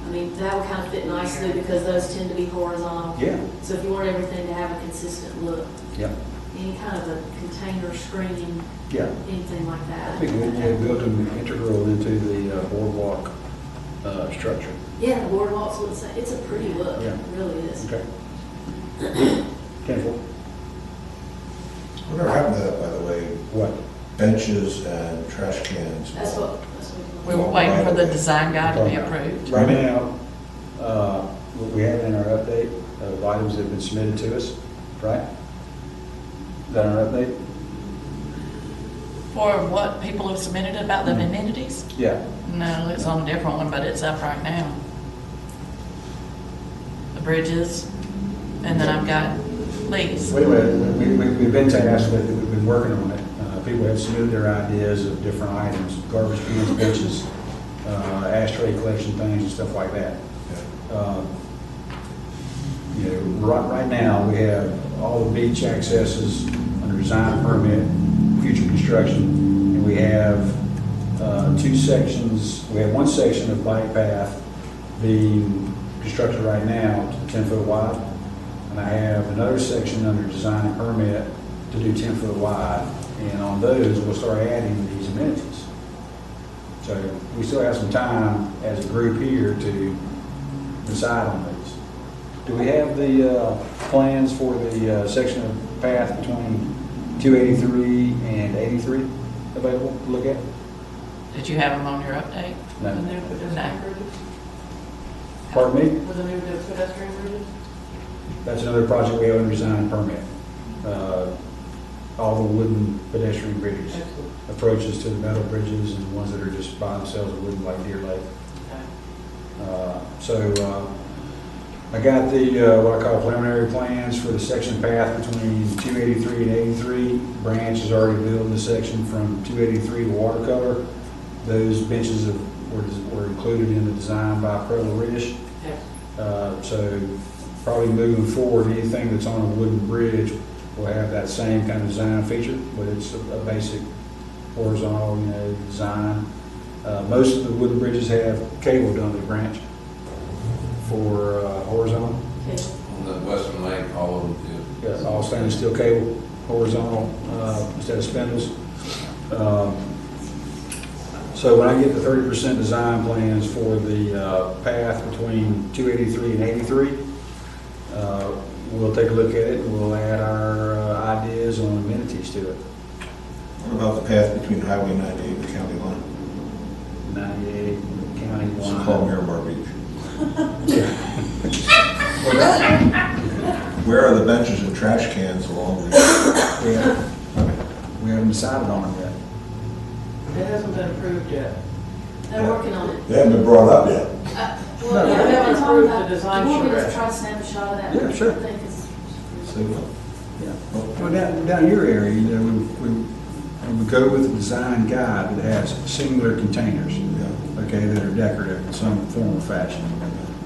I mean, that would kind of fit nicely because those tend to be horizontal. Yeah. So if you want everything to have a consistent look, Yeah. any kind of a container screening, Yeah. anything like that. That'd be good. Yeah, build them integral into the boardwalk structure. Yeah, the boardwalks, it's a pretty look. Yeah. It really is. Okay. 10-4. Whatever happened to that, by the way, What? benches and trash cans? That's what We were waiting for the design guide to be approved. Right now, what we have in our update of items that have been submitted to us, right? Is that our update? For what people have submitted about the amenities? Yeah. No, it's on a different one, but it's up right now. The bridges, and then I've got Lee's. Wait a minute, we've been tasked with it, we've been working on it. People have submitted their ideas of different items, garbage cans, benches, ashtray collection things and stuff like that. Right now, we have all the beach accesses under design permit, future construction, and we have two sections. We have one section of bike path being constructed right now to 10-foot wide, and I have another section under design and permit to do 10-foot wide, and on those, we'll start adding these amenities. So we still have some time as a group here to decide on these. Do we have the plans for the section of path between 283 and 83 available to look at? Did you have them on your update? No. The new pedestrian bridges? Pardon me? For the new pedestrian bridges? That's another project we have under design and permit. All the wooden pedestrian bridges, Excellent. approaches to the metal bridges and ones that are just by themselves, wooden like Deer Lake. I got the, what I call preliminary plans for the section path between 283 and 83. Branch is already building the section from 283 to Watercolor. Those benches were included in the design by Pearl Rish. Yes. So probably moving forward, anything that's on a wooden bridge will have that same kind of design feature, but it's a basic horizontal, design. Most of the wooden bridges have cable done to the branch for horizontal. Okay. On the western lake, all of them do. Yeah, all stainless steel cable, horizontal, instead of spindles. So when I get the 30% design plans for the path between 283 and 83, we'll take a look at it and we'll add our ideas on amenities to it. What about the path between Highway 98 and the county line? 98 county It's line. called Miramar Beach. Where are the benches and trash cans along the? We haven't decided on it yet. It hasn't been approved yet. They're working on it. They haven't been brought up yet. Well, No, yeah, they we've haven't been talking approved about, the design do you want me to charrette. try to snap a shot of that? Yeah, sure. I think it's- So, Yeah. Well, down your area, we go with a design guide that has singular containers, okay, that are decorative in some form or fashion.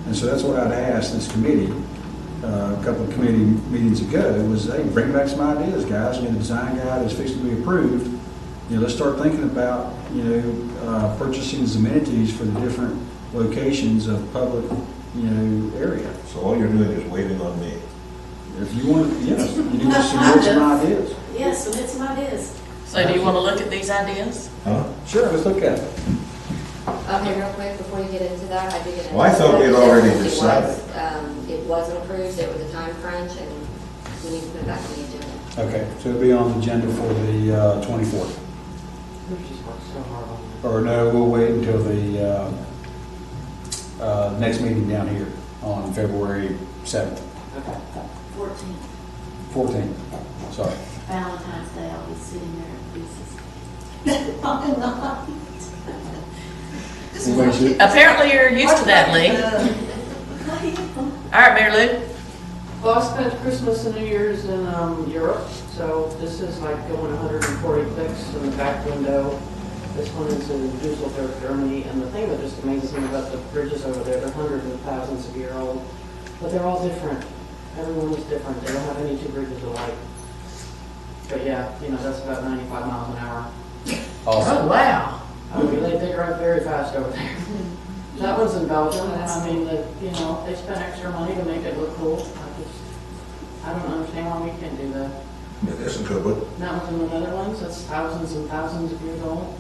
And so that's what I'd ask this committee, a couple of committee meetings ago, was, hey, bring back some ideas, guys. The design guide is fixing to be approved. Let's start thinking about, purchasing as amenities for the different locations of public, area. so all you're doing is waiting on me. If you want, yes, you need to submit some ideas. Yes, submit some ideas. So do you want to look at these ideas? Huh? Sure, let's look at it. Okay, real quick, before you get into that, I did get. Well, I thought we had already It was, decided. It wasn't approved, it was a time crunch, and we need to put it back on the agenda. Okay, so it'll be on the agenda for the 24th. We've just worked so hard on Or no, we'll wait until the next meeting down here on February 7th, it. Okay. 14th, 14th, sorry. Valentine's Day, I'll be sitting there at pieces. I'm not. Anybody should- Apparently you're used to that, Lee. All right, Mary Lou. Well, I spent Christmas and New Year's in Europe, so this is like going 140 clicks in the back window. This one is in Düsseldorf, Germany, and the thing that just amazes me about the bridges over there, they're hundreds of thousands of years old, but they're all different. Everyone is different. They don't have any two bridges alike. But yeah, that's about 95 miles an hour. Awesome. Wow. I mean, they drive very fast over there. That one's in Belgium. I mean, they spent extra money to make it look cool. I don't understand why we can't do that. It isn't good, but And that one's in the Netherlands. That's thousands and thousands of years old.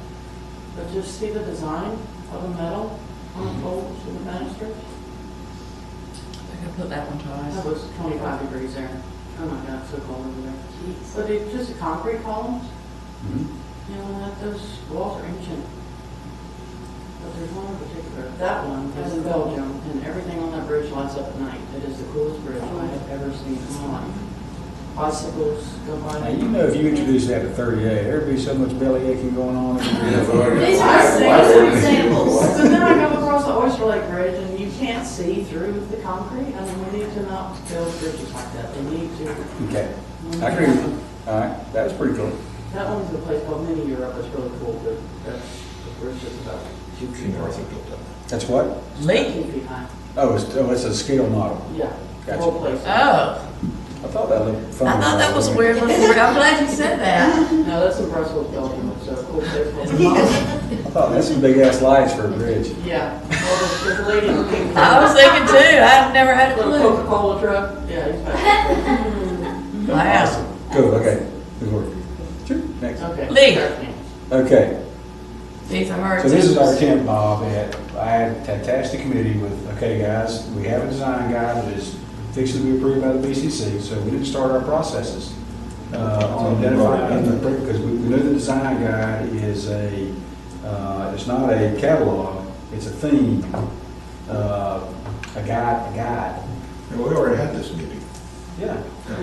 But just see the design of the metal on the poles and the banisters. I could put that one That twice. was 25 degrees there. Oh my God, it's so cold over there. Jeez. But it's just concrete columns. Mhm. Those walls are ancient. But there's one in particular. That one is in Belgium, and everything on that bridge lights up at night. It is the coolest bridge I have ever seen in my life. Bicycles go by. Now, if you introduce that to 38, there'd be so much belly aching going on. These are some examples. So then I go across the Oyster Lake Bridge, and you can't see through the concrete. I mean, we need to not build bridges like that. They need to. Okay, I agree with you. All right, that's pretty cool. That one's a place called Mini Europe. It's really cool, but the bridge is about 2 feet King high. Arthur built that. That's what? Lee? 2 feet high. Oh, it's a scale model. Yeah. The Gotcha. whole place. Oh, I thought that looked fun. I thought that was a weird little word. I'm glad you said that. No, that's in Brussels, Belgium. It's a cool place. I thought that's some big ass lights for a bridge. Yeah. Well, there's a lady in pink. I was thinking too. I've never had a Little clue. Coca-Cola truck. Yeah, he's back. Wow. Cool, okay, good work. Sure, next. Okay. Lee. Okay, These are hard. so this is our temp, Bob, that I had tasked the committee with, okay, guys, we have a design guide that is fixing to be approved by the BCC, so we need to start our processes on identifying, because we know the design guide is it's not a catalog, it's a theme, a guide. Yeah, we already had this meeting. Yeah. Yeah,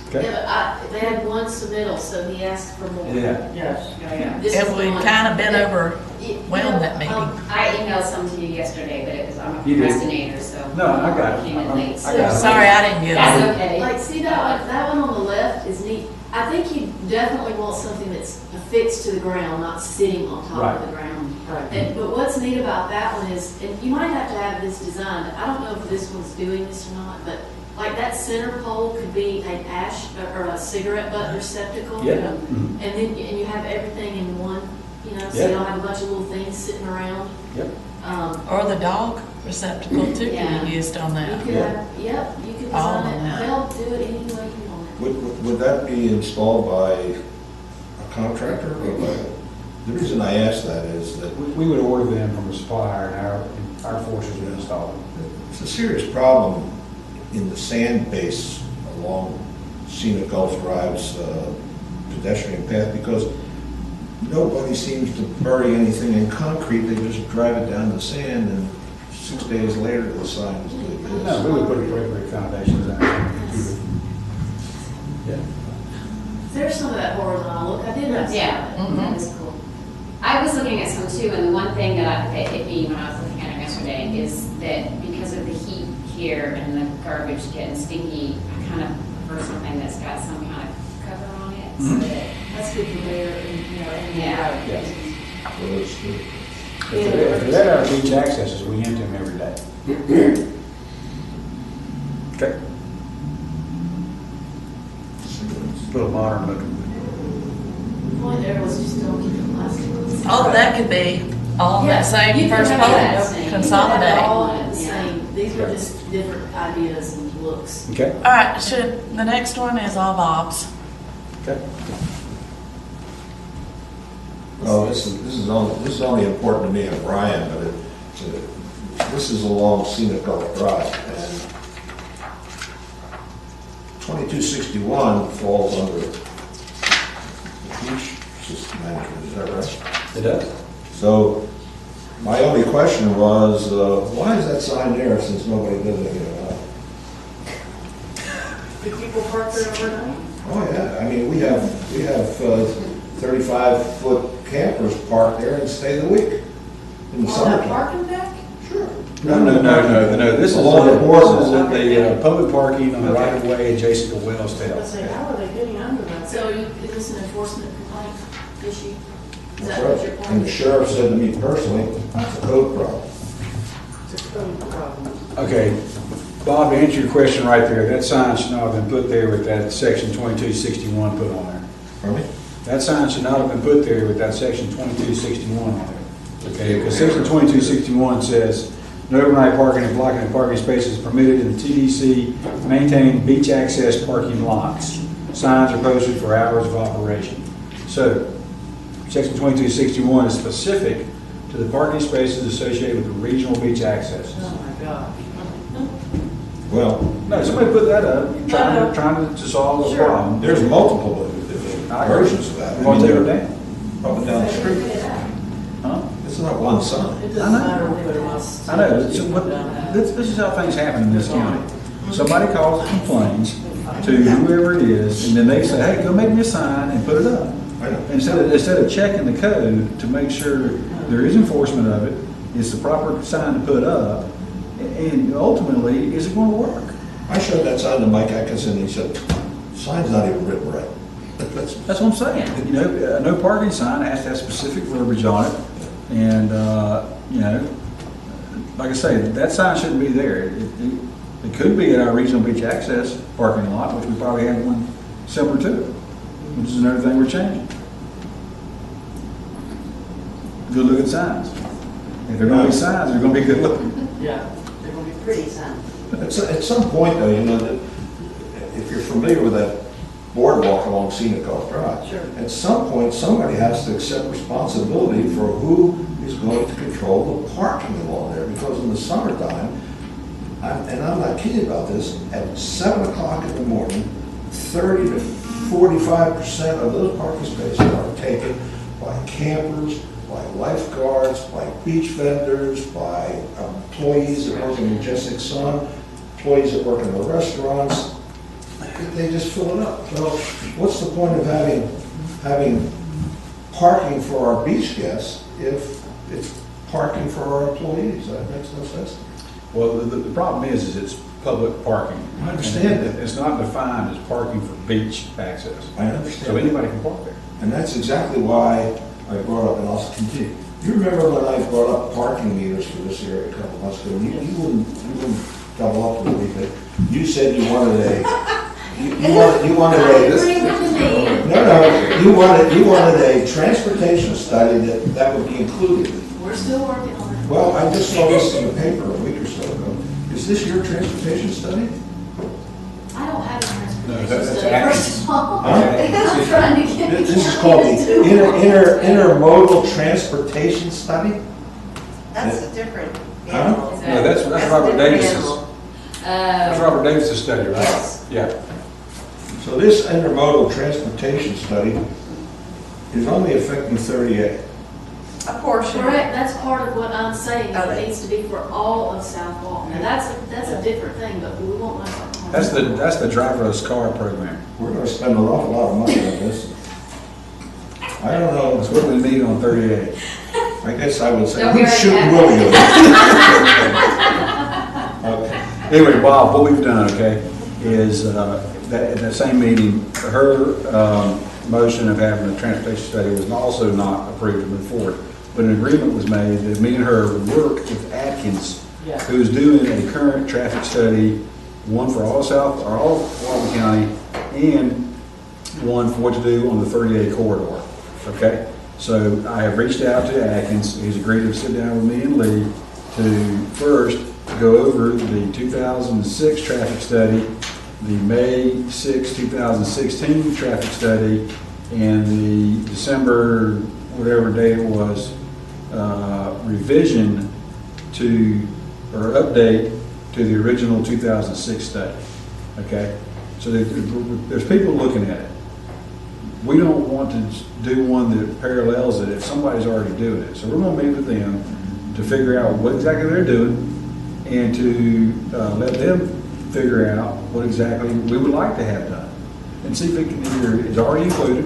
Okay. but they had one submittal, so he asked for more. Yeah. Yes. This is Have we the one. kind of been over Yeah, whelmed that meeting? I emailed some to you yesterday, but it was, I'm a You did? procrastinator, so. No, I got it. Came in late. I got it. Sorry, I didn't get That's it. okay. Like, see that one on the left is neat. I think you definitely want something that's affixed to the ground, not sitting on top of the ground. And, but what's neat about that one is, and you might have to have this designed, I don't know if this one's doing this or not, but like that center pole could be an ash or a cigarette butt receptacle. Yeah. You know, Mhm. and then, and you have everything in one, you know, so Yeah. you don't have a bunch of little things sitting around. Yep. Or the dog receptacle too Yeah. can be used on You that. could have, yep, you could All design of it, that. they'll do it any way you want it. Would that be installed by a contractor or by, the reason I ask that is that We would order them from a supplier and our forces would install them. it's a serious problem in the sand base along Scenic Gulf Drive's pedestrian path because nobody seems to bury anything in concrete. They just drive it down the sand and 6 days later the sign is good. No, we would put appropriate foundations in there. Yeah. There's some of that horizontal look, I did notice Yeah, that. Mhm. that is cool. I was looking at some too, and the one thing that hit me when I was looking at it yesterday is that because of the heat here and the garbage getting stinky, I kind of prefer something that's got some kind of cover on it, so that, That's good for there, and, you know, and. Yeah. Yeah. Well, it's good. If they're our beach accesses, we empty them every day. Okay. A little modern looking. The point there was just don't keep the plastic. Oh, that could be all on that Yeah, same you can first have pole, that same. You can have it consolidate. all in the Yeah. same, these were Okay. just different ideas and looks. Okay. All right, the next one is all Bob's. Okay. Oh, this is only important to me and Brian, but this is along Scenic Gulf Drive, and 2261 falls under the beach system management, is that right? It does. So, my only question was, why is that sign there since nobody does anything about it? Do people park there overnight? Oh, yeah, I mean, we have 35-foot campers parked there and stay the week in the On that summertime. parking deck? Sure. No, this is Along the boardwalk. the public parking on the right of way adjacent to Wells Tail. Let's say, how are they getting under that? So is this an enforcement complaint issue? Is That's that what your right. point And the is? sheriff said to me personally, that's a code problem. It's a code problem. Okay, Bob, to answer your question right there, that sign should not have been put there with that section 2261 put on there. Pardon me? That sign should not have been put there with that section 2261 on there. Okay, because section 2261 says, no overnight parking and blocking of parking spaces is permitted in the TDC maintained beach access parking lots. Signs are posted for hours of operation. So, section 2261 is specific to the parking spaces associated with the regional beach access. Oh, my God. Well, No, somebody put that up, trying to solve the Sure. problem. there's multiple versions of that. I Want mean, to tear it they're down? up and down the street. Huh? It's not one sign. It I doesn't know. matter what it was. I know, this is how things happen in this county. Somebody calls and complains to whoever it is, and then they say, hey, go make me a sign and put it up. I know. Instead of checking the code to make sure there is enforcement of it, it's the proper sign to put up, and ultimately, is it gonna work? I showed that sign to Mike Atkinson, and he said, sign's not even written right. That's- That's what I'm saying, you know, a no parking sign has to have specific verbiage on it, and, you know, like I say, that sign shouldn't be there. It could be at our regional beach access parking lot, which we probably have one similar to it, which is another thing we're changing. Good looking signs. If they're gonna be signs, they're gonna be good looking. Yeah, they're gonna be pretty signs. At some point, though, you know, that if you're familiar with that boardwalk along Scenic Gulf Drive, Sure. at some point, somebody has to accept responsibility for who is going to control the parking along there, because in the summertime, and I'm not kidding about this, at 7 o'clock in the morning, 30 to 45% of those parking spaces are taken by campers, by lifeguards, by beach vendors, by employees that work in Majestic Sun, employees that work in the restaurants. They just fill it up. So what's the point of having parking for our beach guests if it's parking for our employees? That makes no sense. Well, the problem is it's public parking. I understand that. It's not defined as parking for beach access. I understand. So anybody can park there. And that's exactly why I brought up, and I'll continue, You remember when I brought up parking meters for this area a couple months ago? You wouldn't double up with me, but you said you wanted you wanted a, you wanted a transportation study that would be included. We're still working on it. Well, I just saw this in the paper a week or so ago. Is this your transportation study? I don't have a No, transportation that's study, Atkins. first of all. Huh? I'm trying to get. This is called the intermodal transportation study? That's a different Huh? animal. No, that's That's a Robert different Davis's. animal. That's Robert Davis's study, right? Yes. Yeah. So this intermodal transportation study is only affecting 38. A portion. Correct, that's part of what I'm saying, that Okay. it needs to be for all of South Walton. Now, that's a different thing, but we won't know. That's the driverless car program. We're gonna spend an awful lot of money on this. I don't know. That's what we need on 38. I guess I would say, Don't we who's already shooting have Willie? Okay. Anyway, Bob, what we've done, okay, is that at that same meeting, her motion of having a transportation study was also not approved to move forward. But an agreement was made that me and her would work with Atkins, Yeah. who's doing a current traffic study, one for all Walton County, and one for what to do on the 38 corridor. Okay? So I have reached out to Atkins. He's agreed to sit down with me and Lee to first go over the 2006 traffic study, the May 6, 2016 traffic study, and the December, whatever date it was, revision to, or update to the original 2006 study. Okay? So there's people looking at it. We don't want to do one that parallels it if somebody's already doing it. So we're going to meet with them to figure out what exactly they're doing and to let them figure out what exactly we would like to have done and see if it can either is already included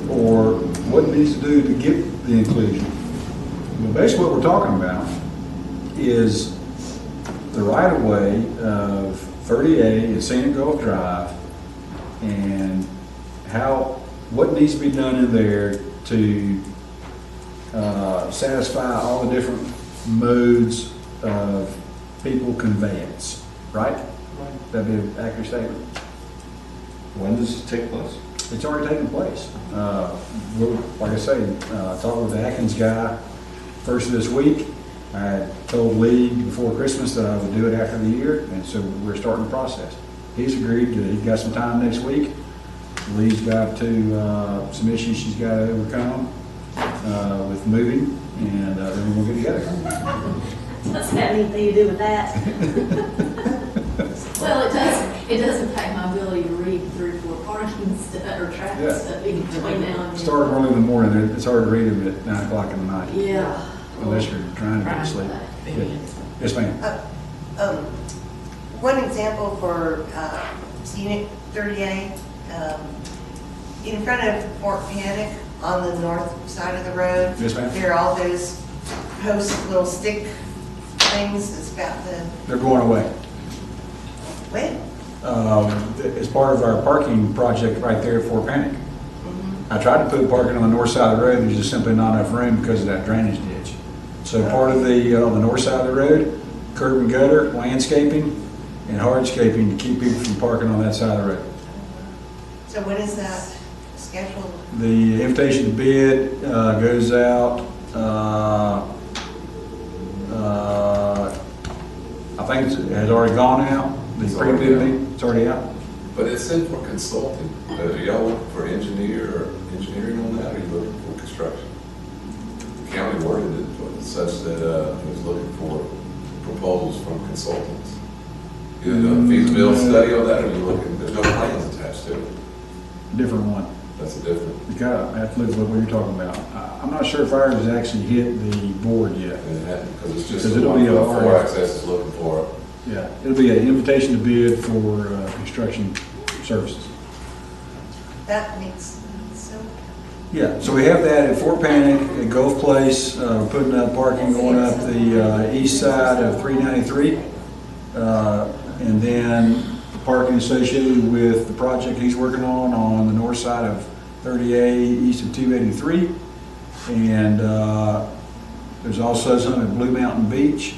or what it needs to do to get the inclusion. Well, basically what we're talking about is the right-of-way of 38 and Scenic Gulf Drive and what needs to be done in there to satisfy all the different modes of people conveyance, right? That'd be an accurate statement. When does this take place? It's already taken place. Like I say, talking with the Atkins guy first of this week. I told Lee before Christmas that I would do it after the year, and so we're starting the process. He's agreed that he's got some time next week. Lee's got some issues she's got to overcome with moving, and then we'll get together. Does that have anything to do with that? Well, it does impact my ability to read through for parking or traffic Yeah. stuff in between now and then. Start early in the morning. It's hard to read them at 9 o'clock in the night. Yeah. Unless you're trying to go to sleep. Yes, ma'am. One example for scenic 38, in front of Fort Panic on the north side of the road. Yes, ma'am. There are all those post little stick things. It's got the, They're going away. wait, As part of our parking project right there at Fort Panic. I tried to put parking on the north side of the road, there's just simply not enough room because of that drainage ditch. So part of the, on the north side of the road, curb and gutter, landscaping, and hardscaping to keep people from parking on that side of the road. so when is that scheduled? The invitation to bid goes out, I think it has already gone out. The pre-bid meeting, it's already out. But it's in for consulting. Are y'all looking for engineering on that, or are you looking for construction? The county worded it such that it was looking for proposals from consultants. You did a feasibility study on that, or are you looking, there's no plans attached to it? Different one. That's a different, You gotta have to look at what you're talking about. I'm not sure if ours has actually hit the board yet. because it's just Because the it'll one be a that RF. 4Access is looking for. Yeah, it'll be an invitation to bid for construction services. That makes so. Yeah, so we have that at Fort Panic, at Gulf Place, we're putting up parking going up the east side of 393. And then the parking associated with the project he's working on the north side of 38, east of 283. And There's also some at Blue Mountain Beach,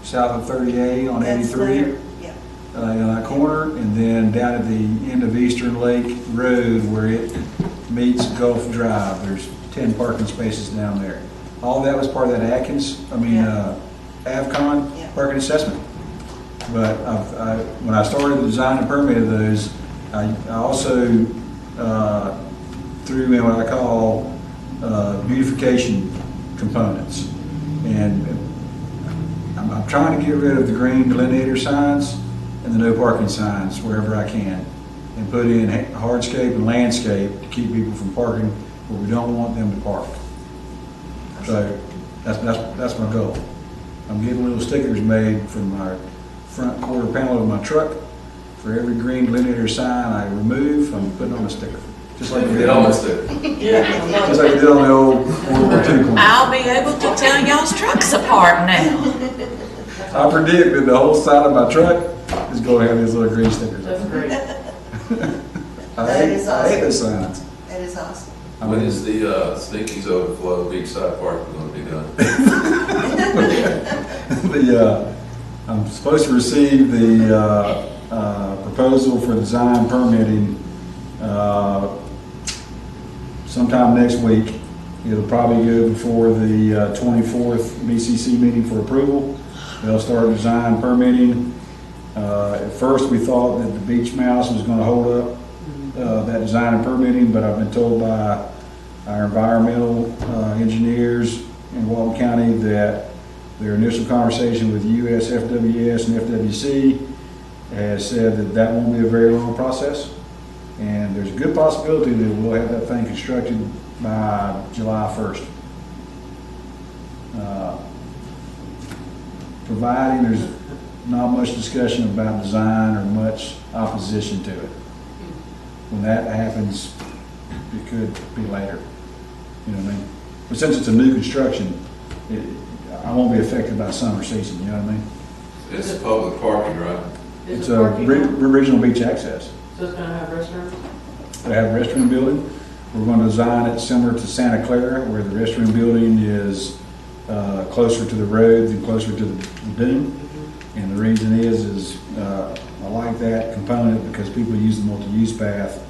south of 30A on That's 83. there, yeah. In that corner, and then down at the end of Eastern Lake Road where it meets Gulf Drive, there's 10 parking spaces down there. All that was part of that AvCon Yeah. parking assessment. But when I started the design and permit of those, I also threw in what I call beautification components. And I'm trying to get rid of the green delineator signs and the no parking signs wherever I can, and put in hardscape and landscape to keep people from parking where we don't want them to park. So that's my goal. I'm getting little stickers made from my front quarter panel of my truck. For every green delineator sign I remove, I'm putting on a sticker. Just like we did on just like we did on the old World War II coin. I'll be able to tell y'all's trucks apart now. I predict that the whole side of my truck is going to have these little green stickers. That's great. I hate those signs. That is awesome. When is the Sneaky's Overflow Beachside Park going to be done? I'm supposed to receive the proposal for design permitting sometime next week. It'll probably go before the 24th BCC meeting for approval. They'll start design permitting. At first, we thought that the beach mouse was going to hold up that design and permitting, but I've been told by our environmental engineers in Walton County that their initial conversation with US FWS and FWC has said that that won't be a very long process, and there's a good possibility that we'll have that thing constructed by July 1st. Providing there's not much discussion about design or much opposition to it. When that happens, it could be later. You know what I mean? But since it's a new construction, I won't be affected by summer season, you know what I mean? It's public parking, right? Is It's it a parking now? original beach access. So it's gonna have restrooms? They have a restroom building. We're going to design it similar to Santa Clara, where the restroom building is closer to the road and closer to the dune. And the reason is I like that component because people use the multi-use path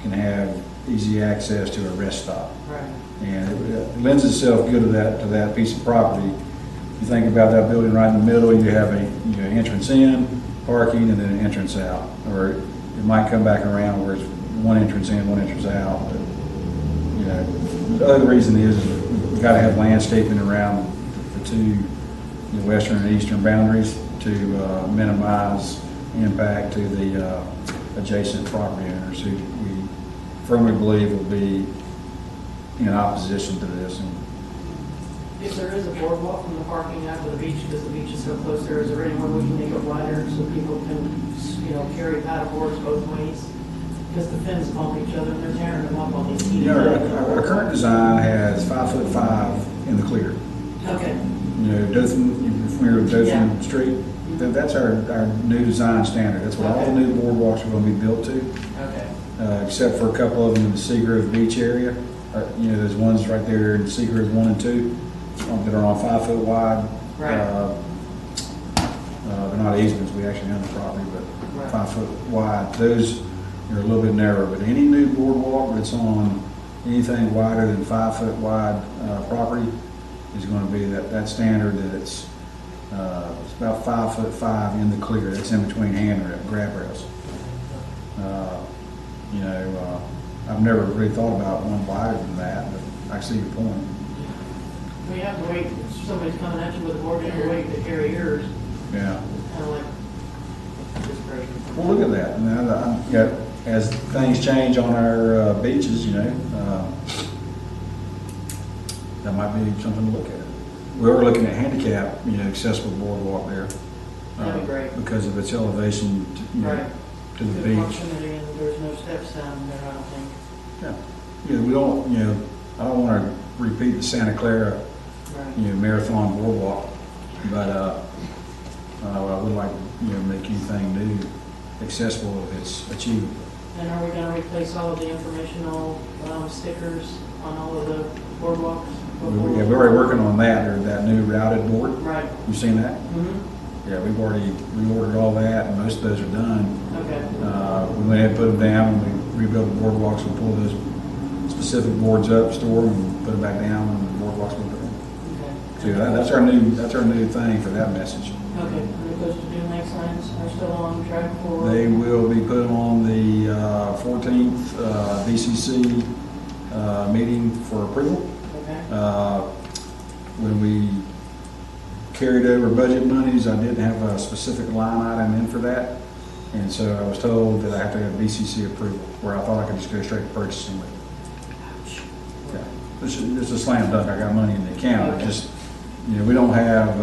can have easy access to a rest stop. Right. And it lends itself good to that piece of property. You think about that building right in the middle, you have a entrance in, parking, and then an entrance out. Or it might come back around where it's one entrance in, one entrance out. But, the other reason is we've got to have landscaping around the two western and eastern boundaries to minimize impact to the adjacent property owners who we firmly believe will be in opposition to this. And If there is a boardwalk from the parking out to the beach, because the beach is so close there, is there any way we can make it wider so people can, carry paddle boards both ways? Because the fins bump each other and they're tearing them up on these heated. our current design has 5'5" in the clear. Okay. Dothan, you're familiar with Dothan Yeah. Street? That's our new design standard. That's what all the new boardwalks are going to be built to, Okay. except for a couple of them in the Seagrove Beach area. There's ones right there in Seagrove 1 and 2 that are on 5 foot wide. Right. They're not easements, we actually own the property, but Right. 5 foot wide. Those are a little bit narrower, but any new boardwalk that's on anything wider than 5 foot wide property is going to be that standard that it's about 5'5" in the clear. That's in between grab rails. I've never really thought about one wider than that, but I see your point. We have to wait, if somebody's coming at you with a board, you have to wait to carry yours. Yeah. Kind of like, just crazy. Well, look at that. As things change on our beaches, that might be something to look at. We are looking at handicap, accessible boardwalk there. That'd be great. Because of its elevation Right. to the Good beach. proximity, and there's no steps down there, I don't think. Yeah. We don't, I don't want to repeat the Santa Clara, Right. marathon boardwalk, but I would like to, make anything new accessible if it's achievable. And are we gonna replace all of the informational stickers on all of the boardwalks? Yeah, we're already working on that, or that new routed board. Right. You seen that? Mm-hmm. Yeah, we ordered all that, and most of those are done. Okay. We went ahead and put them down, and we rebuilt the boardwalks, and pulled those specific boards up, store them, and put them back down, and the boardwalks were done. Okay. So yeah, that's our new thing for that message. Okay, and the coastal dune lake signs are still on track for? They will be put on the 14th DCC meeting for approval. Okay. When we carried over budget monies, I didn't have a specific line item in for that. And so I was told that I have to have BCC approval, where I thought I could just go straight to purchasing with it. Yeah. It's a slam dunk. I got money in the account. Okay. It just, we don't have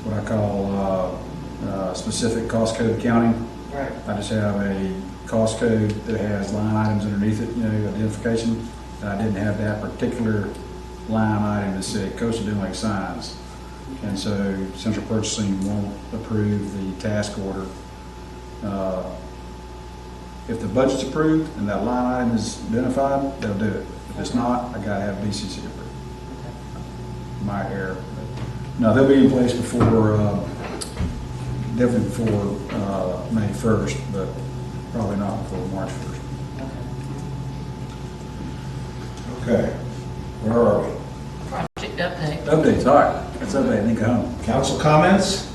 what I call specific cost code accounting. Right. I just have a cost code that has line items underneath it, identification. And I didn't have that particular line item that said coastal dune lake signs. And so central purchasing won't approve the task order. If the budget's approved and that line item is identified, they'll do it. If it's not, I gotta have BCC approved. My error. No, they'll be in place before, definitely before May 1st, but probably not before March 1st. Okay, where are we? Project update. Updates, all right. That's update, then go home. Council comments?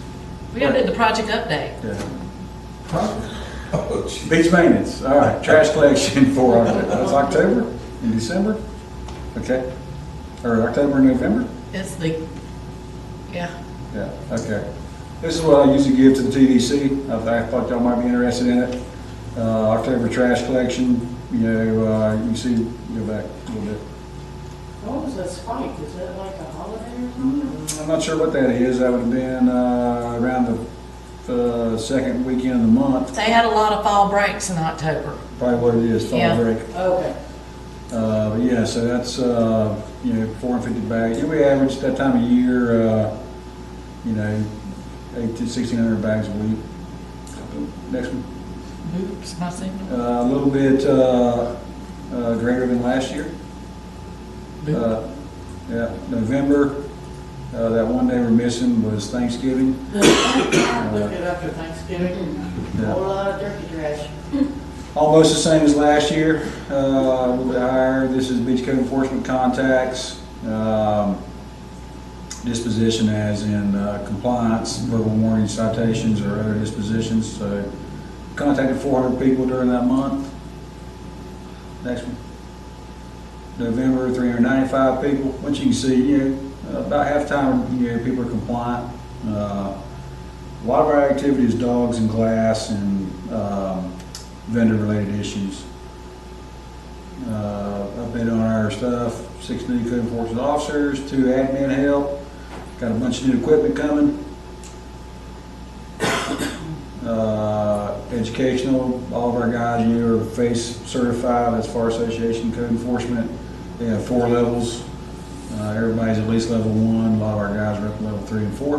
We gotta do the project update. Yeah. Oh, gee. Beach maintenance, all right, trash collection for, that's October and December? Okay. Or October and November? It's the, yeah. Yeah, okay. This is what I usually give to the TDC. I thought y'all might be interested in it. October trash collection, you can see, go back a little bit. What was that spike? Is that like a holiday or something? I'm not sure what that is. That would have been around the second weekend of the month. They had a lot of fall breaks in October. Probably what it is, fall Yeah. break. Okay. But yeah, so that's, 450 bags. Yeah, we average that time of year, 8 to 1,600 bags a week. Next one. Oops, my signal. A little bit greater than last year. Yeah, November, that one day we're missing was Thanksgiving. Look it after Thanksgiving. A Yeah. whole lot of turkey trash. Almost the same as last year, a little bit higher. This is beach code enforcement contacts. Disposition as in compliance, verbal warning citations, or other dispositions. So contacted 400 people during that month. Next one. November, 395 people. Which you can see, about half the time, people are compliant. A lot of our activity is dogs and glass and vendor-related issues. Update on our stuff, 6 new code enforcement officers, 2 admin help, got a bunch of new equipment coming. Educational, all of our guys, are FACE certified, that's Fire Association Code Enforcement. They have 4 levels. Everybody's at least level 1. A lot of our guys are up to level 3 and 4.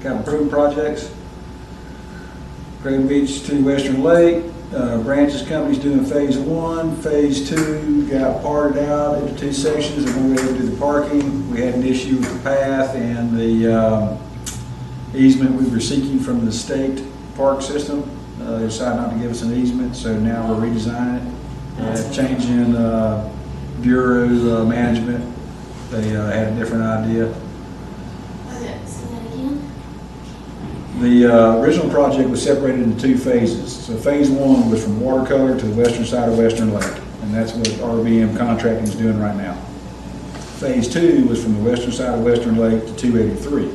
Got improvement projects. Craig Beach to Western Lake. Branches Company's doing phase 1. Phase 2 got parted out into 2 sections. They're going to go do the parking. We had an issue with the path and the easement we were seeking from the state park system. They decided not to give us an easement, so now we're redesigning it. Changing bureau management. They had a different idea. Say that again? The original project was separated into 2 phases. So phase 1 was from Watercolor to the western side of Western Lake, and that's what RBM Contracting is doing right now. Phase 2 was from the western side of Western Lake to 283.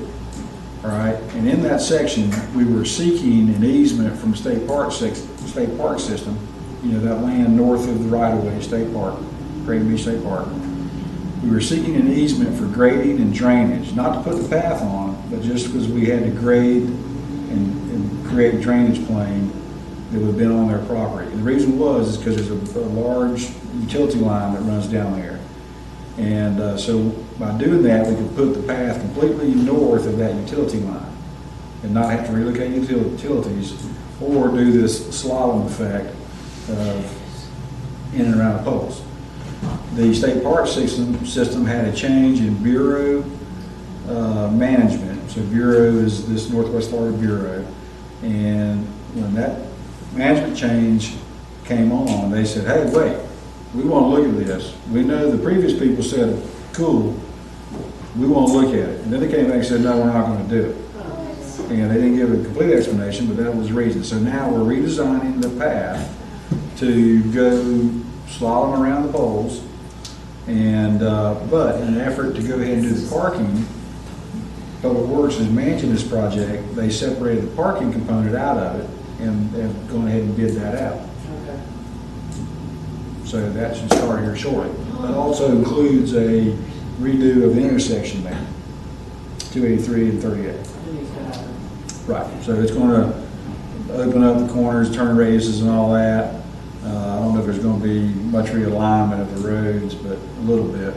All right, and in that section, we were seeking an easement from the state park system, that land north of the right-of-way, state park, Great Beach State Park. We were seeking an easement for grading and drainage, not to put the path on, but just because we had to grade and create a drainage plane that would have been on their property. And the reason was because there's a large utility line that runs down there. And so by doing that, we could put the path completely north of that utility line and not have to relocate utilities or do this slalom effect of in and around the poles. the state park system had a change in bureau management. So bureau is this Northwest Florida Bureau. And when that management change came on, they said, hey, wait, we want to look at this. We know the previous people said, cool, we want to look at it. And then they came back and said, no, we're not going to do it. And they didn't give a complete explanation, but that was the reason. So now we're redesigning the path to go slalom around the poles. And, but in an effort to go ahead and do the parking, Public Works is managing this project. They separated the parking component out of it and have gone ahead and bid that out. Okay. So that should start here shortly. That also includes a redo of the intersection there, 283 and 38. It needs to happen. Right, so it's going to open up the corners, turn radiuses and all that. I don't know if there's going to be much realignment of the roads, but a little bit.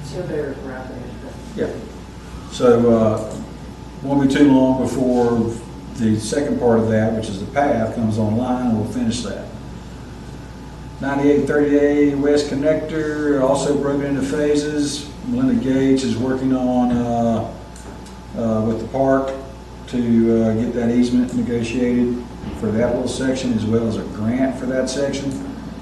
So there's rapid. Yeah. So won't be too long before the second part of that, which is the path, comes online, and we'll finish that. 9838 West Connector, also broken into phases. Melinda Gage is working on with the park to get that easement negotiated for that little section, as well as a grant for that section.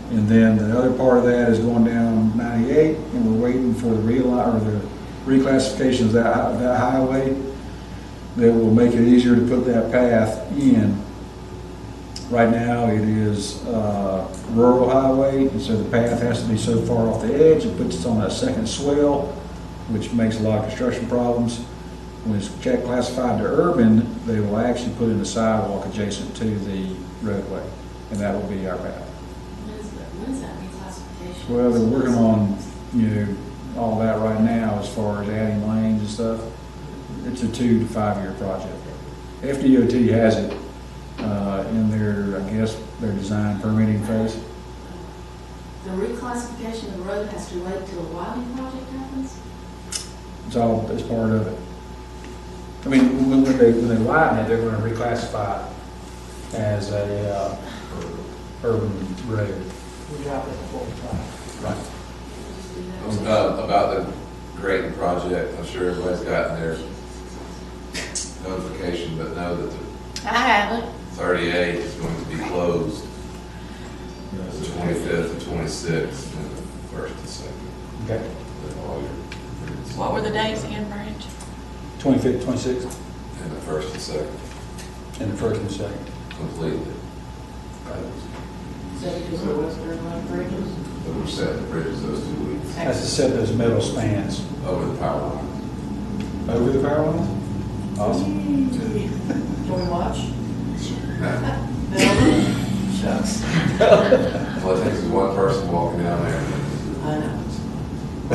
And then the other part of that is going down 98, and we're waiting for the reclassification of that highway that will make it easier to put that path in. Right now it is rural highway, and so the path has to be so far off the edge, it puts it on a second swell, which makes a lot of construction problems. When it's classified to urban, they will actually put in a sidewalk adjacent to the roadway, and that will be our path. When is that reclassification? Well, they're working on, all that right now as far as adding lanes and stuff. It's a 2 to 5 year project. FDOT has it in their, I guess, their design permitting phase. The reclassification of the road has to wait till the widening project happens? It's part of it. I mean, when they widen it, they're going to reclassify it as a urban road. We drop it to 45. Right. About the grading project, I'm sure everybody's gotten their notification, but know that the I haven't. 38 is going to be closed the 25th and 26th, and the 1st and 2nd. Okay. What were the days again, Branch? 25th, 26th, And the 1st and 2nd, and the 1st and 2nd. completely. Is that because the western line bridges? But we're setting the bridges those 2 weeks That's to set those metal spans over the power line. over the power lines. Awesome. Can we watch? Shucks. All it takes is one person walking down there. I know. I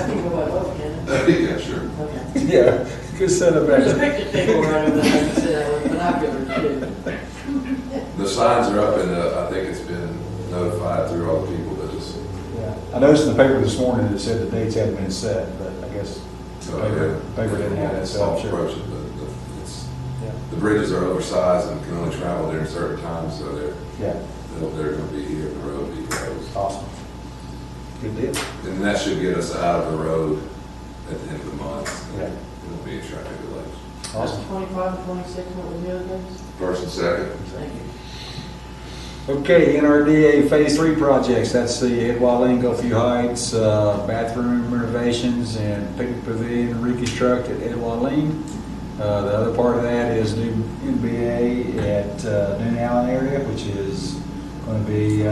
can go by both, can I? Yeah, sure. Okay. Yeah, good setup back There's a there. picture table right over there, I can sit down with binoculars too. The signs are up, and I think it's been notified through all the people that just, Yeah. I noticed in the paper this morning that it said the dates hadn't been set, but I guess the paper didn't have that set up. soft Sure. approach it, but it's, Yeah. the bridges are oversized and can only travel during certain times, so Yeah, they're going to be here, the road will be closed. awesome. Good deal. And that should get us out of the road at the end of the month. Yeah. It won't be a traffic delays. Awesome. 25 and 26, what was the other days? 1st and 2nd. Thank you. Okay, NRDA Phase 3 projects, that's the Edward Lane, Gulfview Heights, bathroom renovations and picnic pavilion reconstruct at Edward Lane. The other part of that is new NBA at Dune Allen area, which is going to be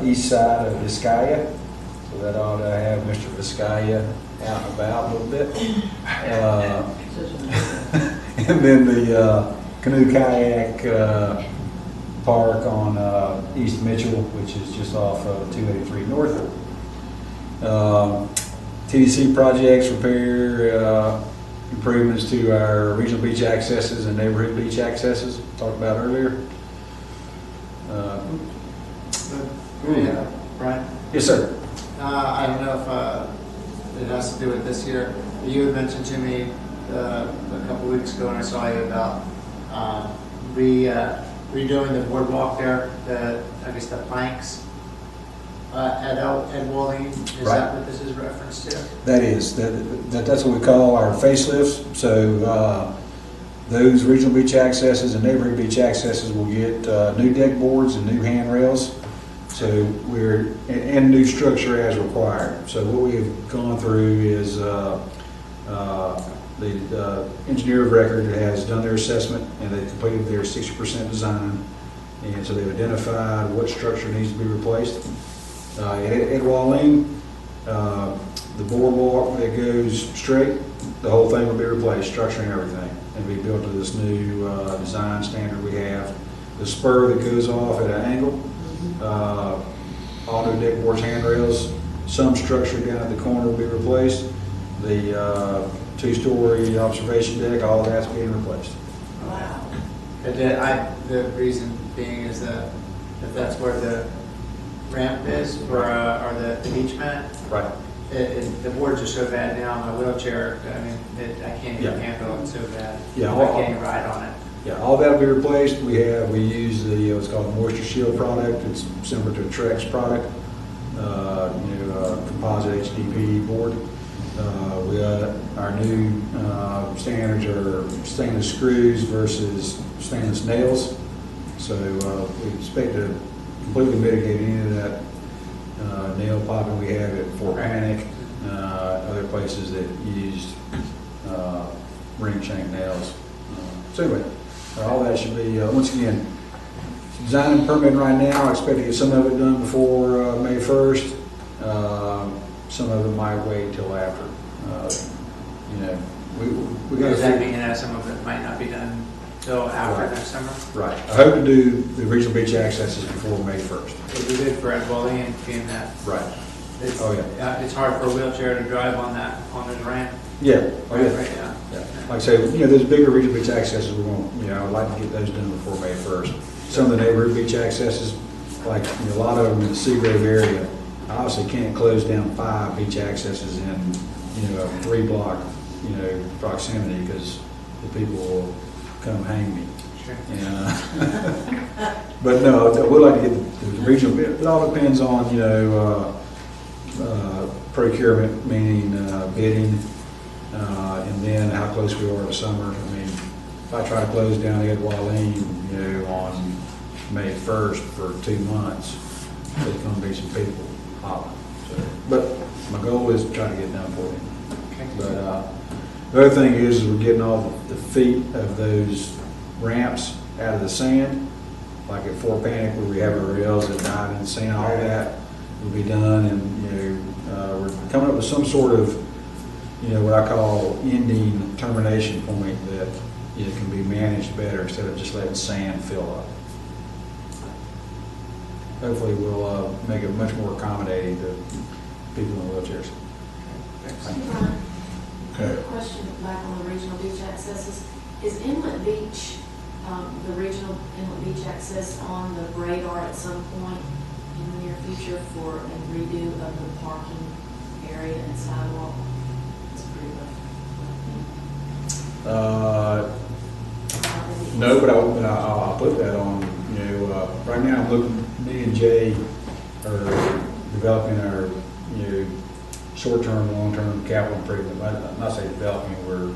east side of Vizcaya. So that ought to have Mr. Vizcaya out and about a little bit. And then the canoe kayak park on East Mitchell, which is just off of 283 North. TDC projects, repair, improvements to our regional beach accesses and neighborhood beach accesses, talked about earlier. Yeah, Brian? Yes, sir. I don't know if it has to do with this year. You had mentioned to me a couple weeks ago, and I saw you about redoing the boardwalk there, I guess the planks Ed Walling, is Right. that what this is referenced to? That is, that's what we call our facelifts. So those regional beach accesses and neighboring beach accesses will get new deck boards and new handrails. So and new structure as required. So what we have gone through is the engineer of record has done their assessment and they've completed their 60% design. And so they've identified what structure needs to be replaced. At Walling, the boardwalk that goes straight, the whole thing will be replaced, structure and everything, and be built to this new design standard we have. The spur that goes off at an angle, all new deck boards, handrails, some structure down at the corner will be replaced. The two-story observation deck, all of that's being replaced. Wow. The reason being is that if that's where the ramp is for, or the beach mat, Right. The boards are so bad now, my wheelchair, I mean, I can't even Yeah. handle it so bad. Yeah, I can't even ride on it. Yeah, all that'll be replaced. We use the, what's called a Moisture Shield product. It's similar to a Trex product, composite HDPE board. Our new standards are stainless screws versus stainless nails. So we expect to completely mitigate any of that nail popping we have at Fort Panic, other places that used ring shank nails. So anyway, all that should be, once again, design and permitting right now. I expect to get some of it done before May 1st. Some of it might wait till after. We got Does that to mean that some of it might not be done till after Right. next summer? Right. I hope to do the regional beach accesses before May 1st. It'd be good for Ed Walling being that. Right. It's, Oh, yeah. It's hard for a wheelchair to drive on that, on the ramp. Yeah. Oh, yeah. Right, yeah. Yeah. Like I say, those bigger regional beach accesses, we're going, I'd like to get those done before May 1st. Some of the neighborhood beach accesses, like a lot of them in the Seagrove area, I obviously can't close down 5 beach accesses in, a 3-block, proximity because the people will come hang me. Sure. And, but no, I would like to get the regional bit. It all depends on, procurement, meaning bidding, and then how close we are to summer. I mean, if I try to close down Ed Walling, on May 1st for 2 months, there's going to be some people hopping. So, but my goal is to try to get done for them. Okay. But the other thing is we're getting all the feet of those ramps out of the sand, like at Fort Panic where we have our rails that dive in the sand. All that will be done, and we're coming up with some sort of what I call ending termination point that can be managed better instead of just letting sand fill up. Hopefully we'll make it much more accommodating to people in wheelchairs. Thank you. Okay. Question back on the regional beach accesses. Is Inlet Beach, the regional Inlet Beach access on the radar at some point in the near future for a redo of the parking area and sidewalk? It's pretty rough. No, but I'll put that on, right now I'm looking, me and Jay are developing our, short-term, long-term capital improvement. I'm not saying developing, we're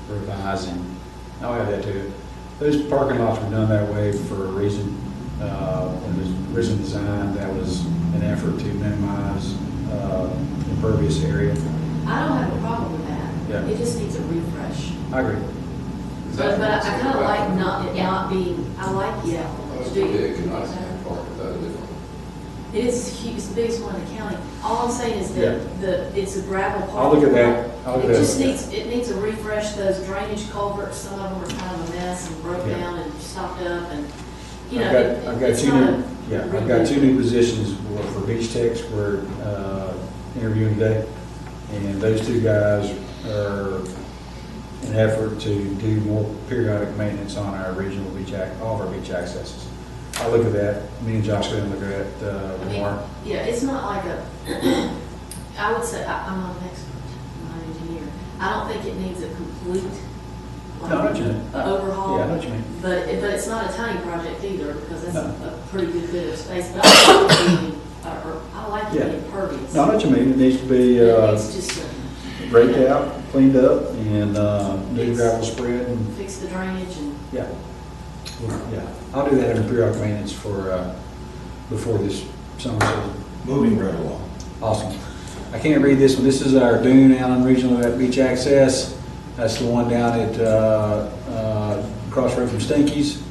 revising. I'll add that to it. Those parking lots were done that way for a reason. When it was originally designed, that was an effort to minimize impervious area. I don't have a problem with that. Yeah. It just needs a refresh. I agree. But I kind of like not being, I like, yeah. That's to do- big, and I can't park it that different. It is huge, it's the biggest one in the county. All I'm saying is Yeah. that it's a gravel park. I'll look at that. I'll look at It that. just needs a refresh. Those drainage culverts, some of them are kind of a mess and broke Yeah. down and stopped up and, I've got it's two not new, a I've got redo. 2 new positions for beach techs we're interviewing today. And those 2 guys are an effort to do more periodic maintenance on our regional beach, all of our beach accesses. I'll look at that. Me and Josh are going to look at I mean, more. yeah, it's not like a, I would say, I'm not an expert, I'm not an engineer. I don't think it needs a complete, No, I know what you mean. overhaul. Yeah, I know what you mean. But it's not a tiny project either, because that's No. a pretty good bit of space. But I like to Yeah. be impervious. No, I know what you mean, it needs to be, It's just raked out, cleaned up, and, new gravel spread, and, fix the drainage and yeah. Yeah, I'll do that every periodic maintenance for, before this summer season. Moving right along. Awesome. I can't read this one. This is our Dune Allen Regional Beach Access. That's the one down at crossroad from Stinkies.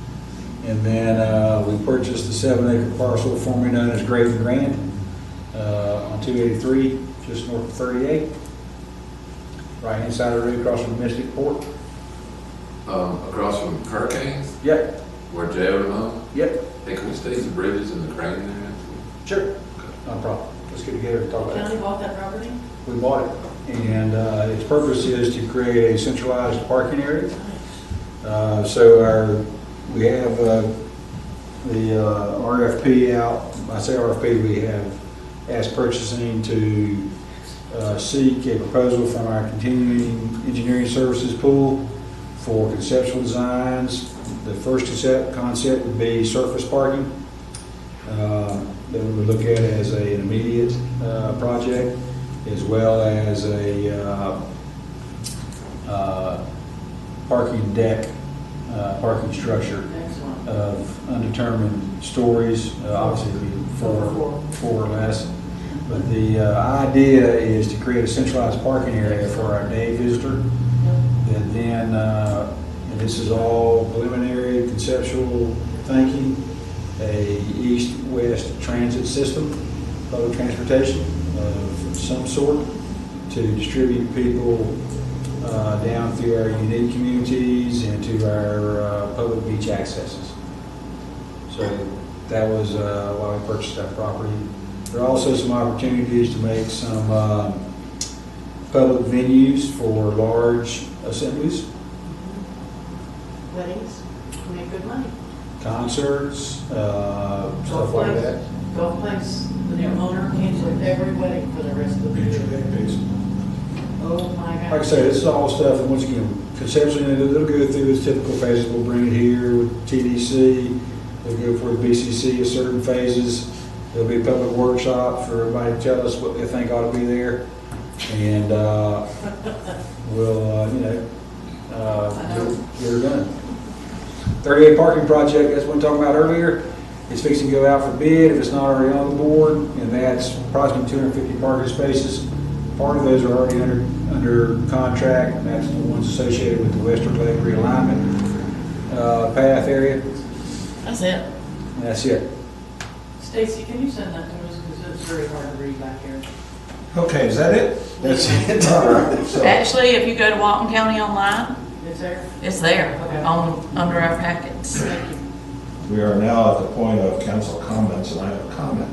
And then we purchased the 7-acre parcel formerly known as Graven Grand on 283, just north of 38. Right inside of the road across from Mystic Port. Across from Hurricanes, Yep, where Jay would know. yep, Hey, can we study the bridges and the crane there? sure. No problem. Let's get together and talk The about it. county bought that property? We bought it, and its purpose is to create a centralized parking area. So we have the RFP out. I say RFP, we have asked purchasing to seek a proposal from our continuing engineering services pool for conceptual designs. The first concept would be surface parking. That we would look at as an immediate project, as well as a parking deck, parking structure Excellent. of undetermined stories, obviously it'd be four or less. But the idea is to create a centralized parking area for our day visitor. And then, and this is all preliminary conceptual thinking, a east-west transit system, public transportation of some sort to distribute people down through our unique communities and to our public beach accesses. So that was why we purchased that property. There are also some opportunities to make some public venues for large assemblies, Weddings, make good money. concerts, stuff like that. Golf place, the new owner canceled every wedding for the rest of the year. Oh my God. Like I say, this is all stuff, and once again, conceptually, it'll go through its typical phases. We'll bring it here with TDC, we'll go for the BCC at certain phases. There'll be a public workshop for everybody to tell us what they think ought to be there. And we'll, get her done. 38 parking project, that's what we talked about earlier. It's fixing to go out for bid if it's not already on the board, and that's approximately 250 parking spaces. Part of those are already under contract, and that's the ones associated with the Western Lake realignment path area. That's it. And that's it. Stacy, can you send that to us, because it's very hard to read back here. Okay, is that it? That's it. All right. So, Actually, if you go to Walton County online, It's there? it's there Okay. under our packets. Thank you. we are now at the point of council comments, and I have a comment.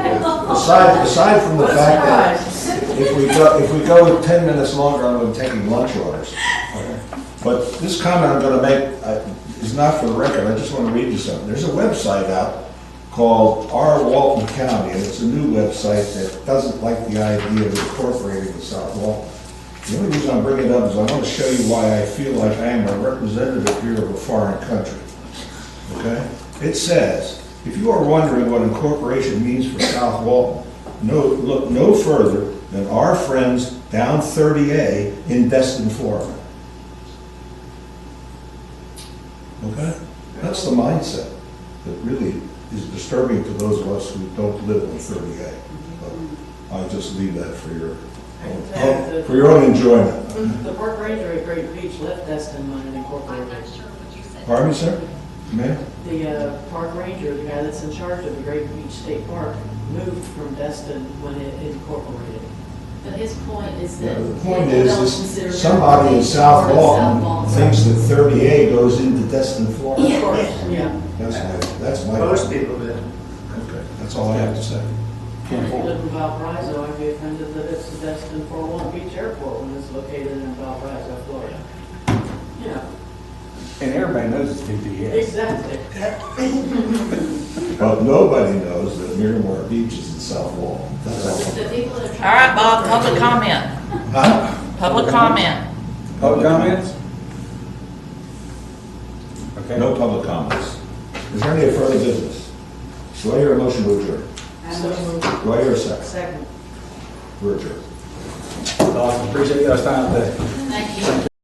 Aside from the fact that if we go 10 minutes longer, I'm going to be taking lunch orders. But this comment I'm going to make is not for the record. I just want to read you something. There's a website out called Our Walton County, and it's a new website that doesn't like the idea of incorporating the South Walton. The only reason I'm bringing it up is I want to show you why I feel like I am a representative here of a foreign country. Okay? It says, if you are wondering what incorporation means for South Walton, look no further than our friends down 30A in Destin, Florida. Okay? That's the mindset that really is disturbing to those of us who don't live on 30A. But I'll just leave that for your own enjoyment. The park ranger at Great Beach left Destin when it incorporated. Pardon me, sir? Ma'am? The park ranger, the guy that's in charge of the Great Beach State Park, moved from Destin when it incorporated. But his point is Yeah, that. the point they is, don't this- consider somebody in everything South part of Walton Walton. thinks that 30A goes into Destin, Florida. Of course, yeah. That's my. Most people do. Okay, that's all I have to say. And if you live in Valparaiso, I'd be offended that it's the Destin Fort Walton Beach Airport when it's located in Valparaiso, Florida. Yeah, And everybody knows it's VPS. exactly. But nobody knows that Miramar Beach is in South Walton. That's all. The people that are All trying. right, to Bob, incorporate- public comment. Huh? Public comment. Public comments? Okay. No public comments. Is there any further business? Do I hear a motion to adjourn? So moved. Do I hear a second? Second. We're adjourned. Awesome, appreciate you guys' time today. Thank you.